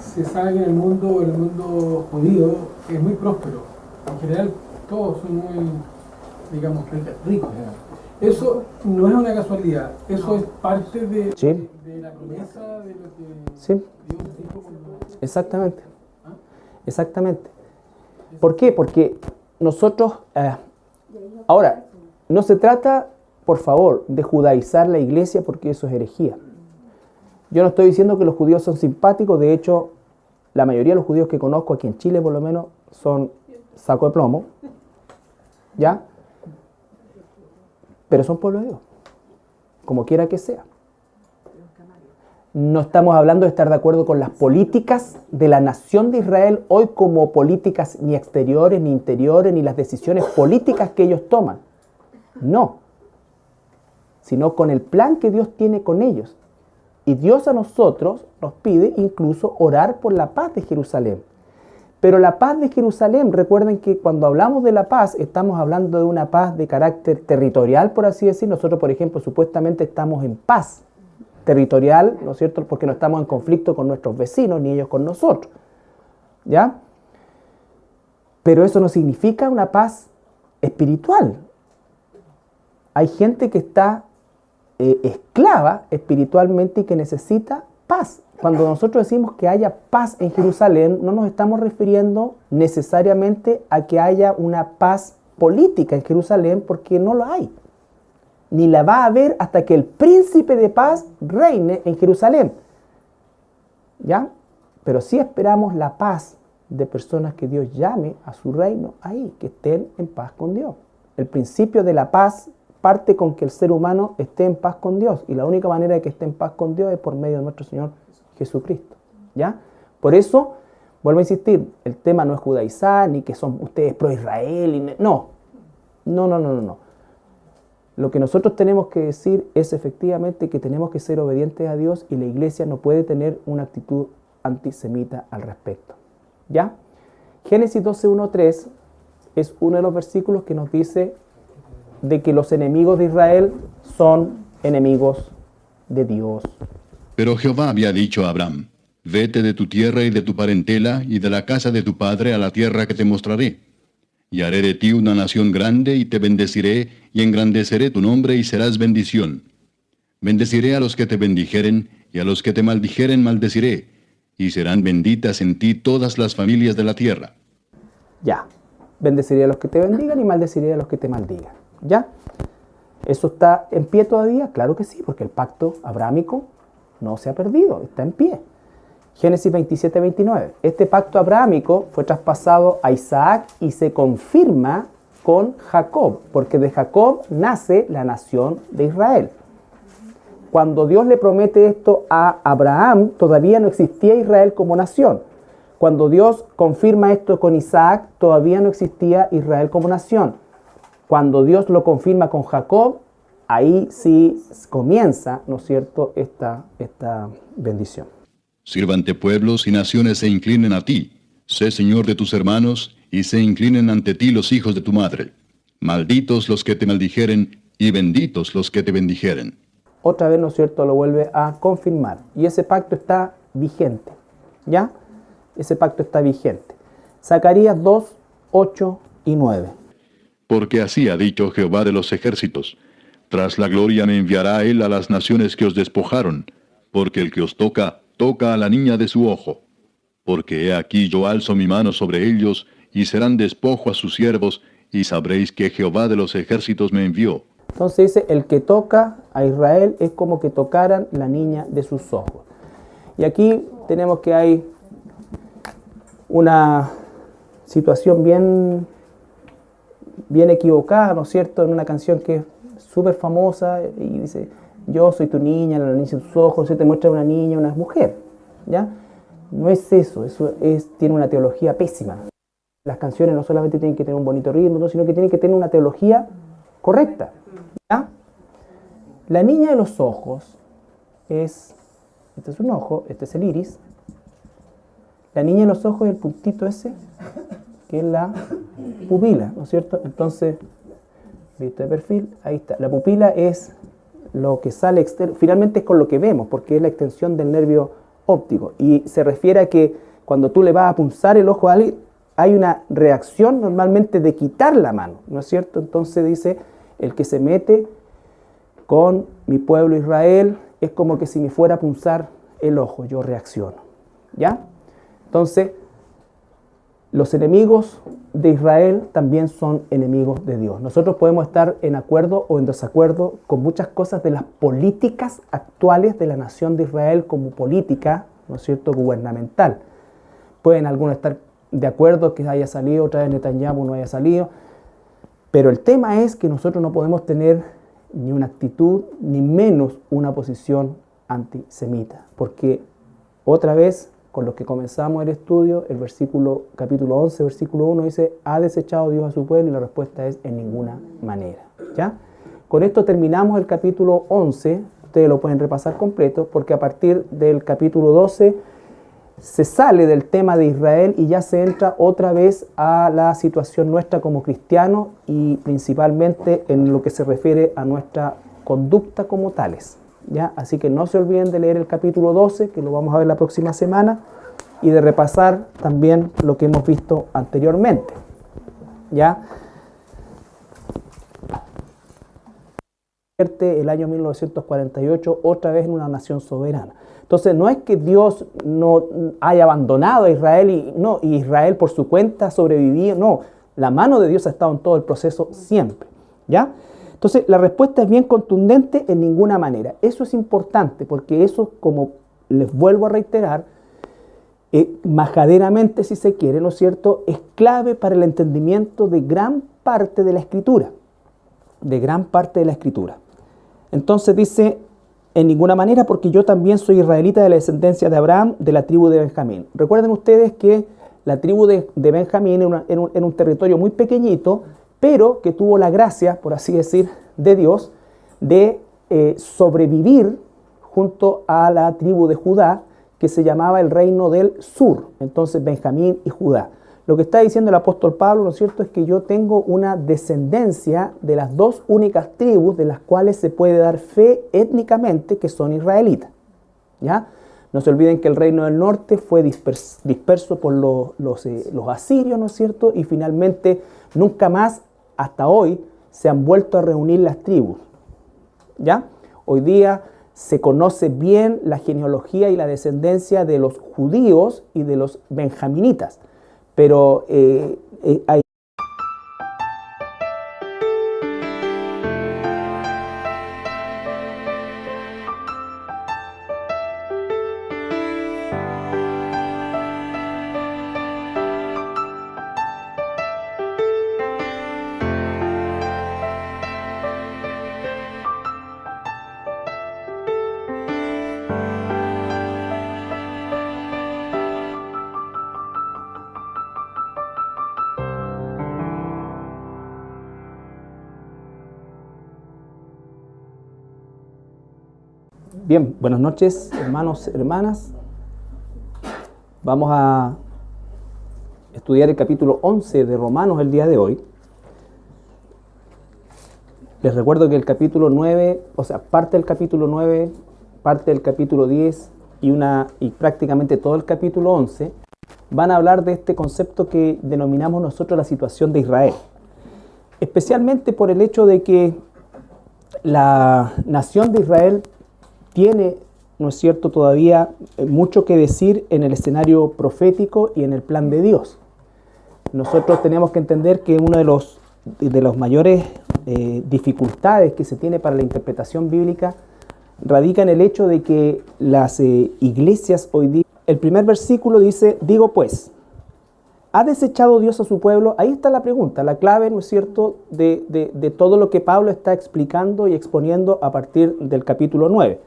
Se sabe que en el mundo judío es muy próspero. En general todos son muy, digamos, ricos. Eso no es una casualidad, eso es parte de la promesa de lo que Dios dijo. Exactamente. Exactamente. ¿Por qué? Porque nosotros, ahora, no se trata, por favor, de judaizar la iglesia, porque eso es herejía. Yo no estoy diciendo que los judíos son simpáticos, de hecho, la mayoría de los judíos que conozco aquí en Chile, por lo menos, son saco de plomo, ¿ya? Pero son pueblo de Dios, como quiera que sea. No estamos hablando de estar de acuerdo con las políticas de la nación de Israel hoy como políticas ni exteriores, ni interiores, ni las decisiones políticas que ellos toman. No. Sino con el plan que Dios tiene con ellos. Y Dios a nosotros nos pide incluso orar por la paz de Jerusalén. Pero la paz de Jerusalén, recuerden que cuando hablamos de la paz, estamos hablando de una paz de carácter territorial, por así decir. Nosotros, por ejemplo, supuestamente estamos en paz territorial, ¿no es cierto? Porque no estamos en conflicto con nuestros vecinos, ni ellos con nosotros, ¿ya? Pero eso no significa una paz espiritual. Hay gente que está esclava espiritualmente y que necesita paz. Cuando nosotros decimos que haya paz en Jerusalén, no nos estamos refiriendo necesariamente a que haya una paz política en Jerusalén, porque no lo hay. Ni la va a haber hasta que el príncipe de paz reine en Jerusalén. ¿Ya? Pero sí esperamos la paz de personas que Dios llame a su reino ahí, que estén en paz con Dios. El principio de la paz parte con que el ser humano esté en paz con Dios, y la única manera de que esté en paz con Dios es por medio de nuestro Señor Jesucristo. ¿Ya? Por eso, vuelvo a insistir, el tema no es judaizar, ni que son ustedes pro Israel, no. Lo que nosotros tenemos que decir es efectivamente que tenemos que ser obedientes a Dios, y la iglesia no puede tener una actitud antisemita al respecto. ¿Ya? Génesis 12:1-3 es uno de los versículos que nos dice de que los enemigos de Israel son enemigos de Dios. Pero Jehová había dicho a Abraham, vete de tu tierra y de tu parentela y de la casa de tu padre a la tierra que te mostraré. Y haré de ti una nación grande, y te bendeciré, y engrandeceré tu nombre, y serás bendición. Bendeciré a los que te bendijeren, y a los que te maldijeren maldeciré, y serán benditas en ti todas las familias de la tierra. Ya, bendeciré a los que te bendigan y maldeciré a los que te maldigan. ¿Ya? ¿Eso está en pie todavía? Claro que sí, porque el pacto abrahámico no se ha perdido, está en pie. Génesis 27-29. Este pacto abrahámico fue traspasado a Isaac y se confirma con Jacob, porque de Jacob nace la nación de Israel. Cuando Dios le promete esto a Abraham, todavía no existía Israel como nación. Cuando Dios confirma esto con Isaac, todavía no existía Israel como nación. Cuando Dios lo confirma con Jacob, ahí sí comienza, ¿no es cierto?, esta bendición. Sírvante pueblos y naciones se inclinen a ti. Sé Señor de tus hermanos, y se inclinen ante ti los hijos de tu madre. Malditos los que te maldijeren, y benditos los que te bendijeren. Otra vez, ¿no es cierto?, lo vuelve a confirmar. Y ese pacto está vigente, ¿ya? Ese pacto está vigente. Zacarías 2, 8 y 9. Porque así ha dicho Jehová de los ejércitos, tras la gloria me enviará él a las naciones que os despojaron, porque el que os toca, toca a la niña de su ojo. Porque he aquí yo alzo mi mano sobre ellos, y serán despojo a sus siervos, y sabréis que Jehová de los ejércitos me envió. Entonces dice, el que toca a Israel es como que tocaran la niña de sus ojos. Y aquí tenemos que hay una situación bien equivocada, ¿no es cierto?, en una canción que es súper famosa, y dice, yo soy tu niña, la niña de tus ojos, se te muestra una niña, una mujer, ¿ya? No es eso, tiene una teología pésima. Las canciones no solamente tienen que tener un bonito ritmo, sino que tienen que tener una teología correcta, ¿ya? La niña de los ojos este es un ojo, este es el iris. La niña de los ojos es el puntito ese, que es la pupila, ¿no es cierto? Entonces, vista de perfil, ahí está. La pupila es lo que sale externo, finalmente es con lo que vemos, porque es la extensión del nervio óptico. Y se refiere a que cuando tú le vas a punzar el ojo a alguien, hay una reacción normalmente de quitar la mano, ¿no es cierto? Entonces dice, el que se mete con mi pueblo Israel es como que si me fuera a punzar el ojo, yo reacciono, ¿ya? Entonces, los enemigos de Israel también son enemigos de Dios. Nosotros podemos estar en acuerdo o en desacuerdo con muchas cosas de las políticas actuales de la nación de Israel como política, ¿no es cierto?, gubernamental. Pueden algunos estar de acuerdo que haya salido, otra vez Netanyahu no haya salido, pero el tema es que nosotros no podemos tener ni una actitud, ni menos una posición antisemita, porque otra vez, con lo que comenzamos el estudio, el capítulo 11, versículo 1 dice, ¿ha desechado Dios a su pueblo? Y la respuesta es, en ninguna manera, ¿ya? Con esto terminamos el capítulo 11, ustedes lo pueden repasar completo, porque a partir del capítulo 12 se sale del tema de Israel y ya se entra otra vez a la situación nuestra como cristianos y principalmente en lo que se refiere a nuestra conducta como tales, ¿ya? Así que no se olviden de leer el capítulo 12, que lo vamos a ver la próxima semana, y de repasar también lo que hemos visto anteriormente, ¿ya? El año 1948 otra vez en una nación soberana. Entonces no es que Dios no haya abandonado a Israel y Israel por su cuenta sobrevivió, no, la mano de Dios ha estado en todo el proceso siempre, ¿ya? Entonces la respuesta es bien contundente: en ninguna manera. Eso es importante porque eso, como les vuelvo a reiterar, majaderamente, si se quiere, ¿no es cierto?, es clave para el entendimiento de gran parte de la Escritura, Entonces dice, en ninguna manera, porque yo también soy israelita de la descendencia de Abraham, de la tribu de Benjamín. Recuerden ustedes que la tribu de Benjamín era un territorio muy pequeñito, pero que tuvo la gracia, por así decir, de Dios, de sobrevivir junto a la tribu de Judá, que se llamaba el reino del sur, entonces Benjamín y Judá. Lo que está diciendo el apóstol Pablo, ¿no es cierto?, es que yo tengo una descendencia de las dos únicas tribus de las cuales se puede dar fe étnicamente que son israelitas, ¿ya? No se olviden que el reino del norte fue disperso por los asirios, ¿no es cierto?, y finalmente nunca más, hasta hoy, se han vuelto a reunir las tribus, ¿ya? Hoy día se conoce bien la genealogía y la descendencia de los judíos y de los benjaminitas, pero hay Bien, buenas noches, hermanos, hermanas. Vamos a estudiar el capítulo 11 de Romanos el día de hoy. Les recuerdo que el capítulo 9, o sea, parte del capítulo 9, parte del capítulo 10 y prácticamente todo el capítulo 11 van a hablar de este concepto que denominamos nosotros la situación de Israel. Especialmente por el hecho de que la nación de Israel tiene, ¿no es cierto?, todavía mucho que decir en el escenario profético y en el plan de Dios. Nosotros tenemos que entender que una de los mayores dificultades que se tiene para la interpretación bíblica radica en el hecho de que las iglesias hoy día, el primer versículo dice, digo pues, ¿ha desechado Dios a su pueblo? Ahí está la pregunta, la clave, ¿no es cierto?, de todo lo que Pablo está explicando y exponiendo a partir del capítulo 9.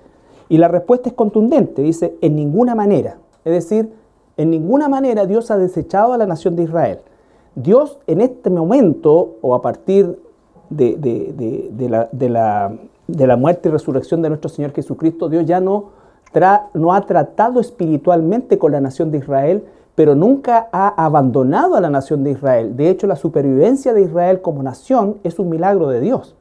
Y la respuesta es contundente, dice, en ninguna manera. Es decir, en ninguna manera Dios ha desechado a la nación de Israel. Dios en este momento, o a partir de la muerte y resurrección de nuestro Señor Jesucristo, Dios ya no ha tratado espiritualmente con la nación de Israel, pero nunca ha abandonado a la nación de Israel. De hecho, la supervivencia de Israel como nación es un milagro de Dios,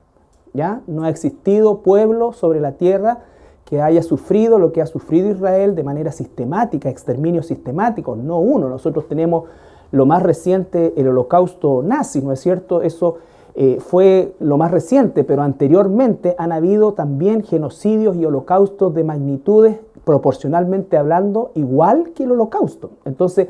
¿ya? No ha existido pueblo sobre la tierra que haya sufrido lo que ha sufrido Israel de manera sistemática, exterminio sistemático, no uno. Nosotros tenemos lo más reciente, el holocausto nazi, ¿no es cierto? Eso fue lo más reciente, pero anteriormente han habido también genocidios y holocaustos de magnitudes, proporcionalmente hablando, igual que el holocausto. Entonces,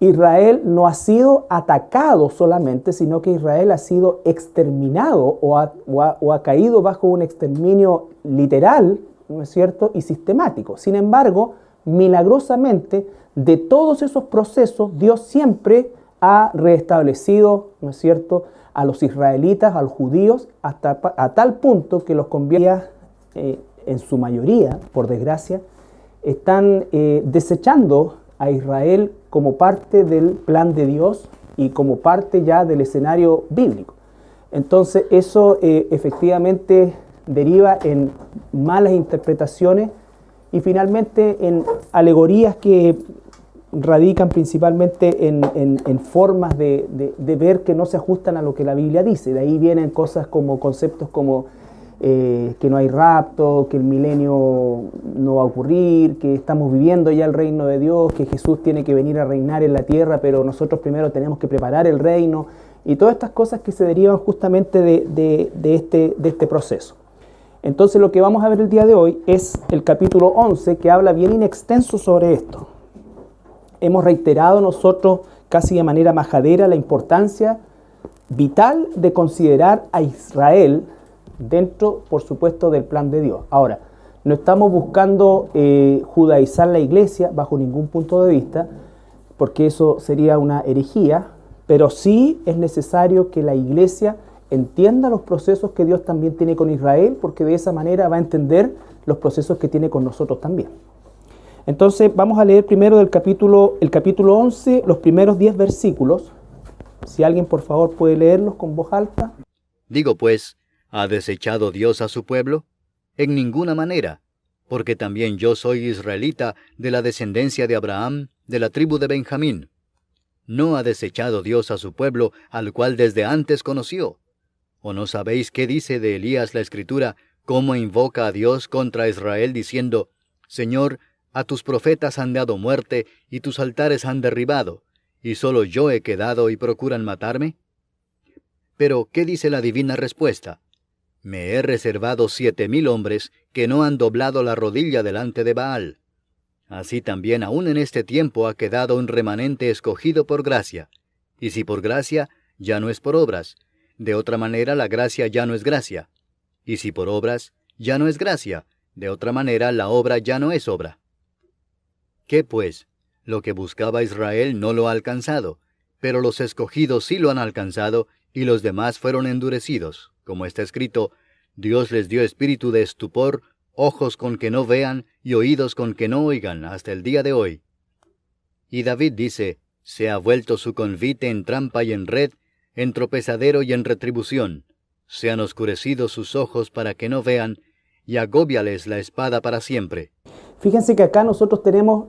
Israel no ha sido atacado solamente, sino que Israel ha sido exterminado o ha caído bajo un exterminio literal, ¿no es cierto?, y sistemático. Sin embargo, milagrosamente, de todos esos procesos, Dios siempre ha reestablecido, ¿no es cierto?, a los israelitas, a los judíos, hasta a tal punto que los convierte, en su mayoría, por desgracia, están desechando a Israel como parte del plan de Dios y como parte ya del escenario bíblico. Entonces, eso efectivamente deriva en malas interpretaciones y finalmente en alegorías que radican principalmente en formas de ver que no se ajustan a lo que la Biblia dice. De ahí vienen cosas como conceptos como que no hay rapto, que el milenio no va a ocurrir, que estamos viviendo ya el reino de Dios, que Jesús tiene que venir a reinar en la tierra, pero nosotros primero tenemos que preparar el reino, y todas estas cosas que se derivan justamente de este proceso. Entonces lo que vamos a ver el día de hoy es el capítulo 11, que habla bien in extenso sobre esto. Hemos reiterado nosotros casi de manera majadera la importancia vital de considerar a Israel dentro, por supuesto, del plan de Dios. Ahora, no estamos buscando judaizar la iglesia bajo ningún punto de vista, porque eso sería una herejía, pero sí es necesario que la iglesia entienda los procesos que Dios también tiene con Israel, porque de esa manera va a entender los procesos que tiene con nosotros también. Entonces vamos a leer primero el capítulo 11, los primeros 10 versículos. Si alguien por favor puede leerlos con voz alta. Digo pues, ¿ha desechado Dios a su pueblo? En ninguna manera, porque también yo soy israelita de la descendencia de Abraham, de la tribu de Benjamín. ¿No ha desechado Dios a su pueblo, al cual desde antes conoció? ¿O no sabéis qué dice de Elías la Escritura, cómo invoca a Dios contra Israel, diciendo, Señor, a tus profetas han dado muerte, y tus altares han derribado, y solo yo he quedado y procuran matarme? Pero, ¿qué dice la divina respuesta? Me he reservado 7,000 hombres que no han doblado la rodilla delante de Baal. Así también aún en este tiempo ha quedado un remanente escogido por gracia. Y si por gracia, ya no es por obras. De otra manera la gracia ya no es gracia. Y si por obras, ya no es gracia. De otra manera la obra ya no es obra. ¿Qué pues? Lo que buscaba Israel no lo ha alcanzado, pero los escogidos sí lo han alcanzado, y los demás fueron endurecidos. Como está escrito, Dios les dio espíritu de estupor, ojos con que no vean y oídos con que no oigan hasta el día de hoy. Y David dice, se ha vuelto su convite en trampa y en red, en tropezadero y en retribución. Se han oscurecido sus ojos para que no vean, y agóbiales la espada para siempre. Fíjense que acá nosotros tenemos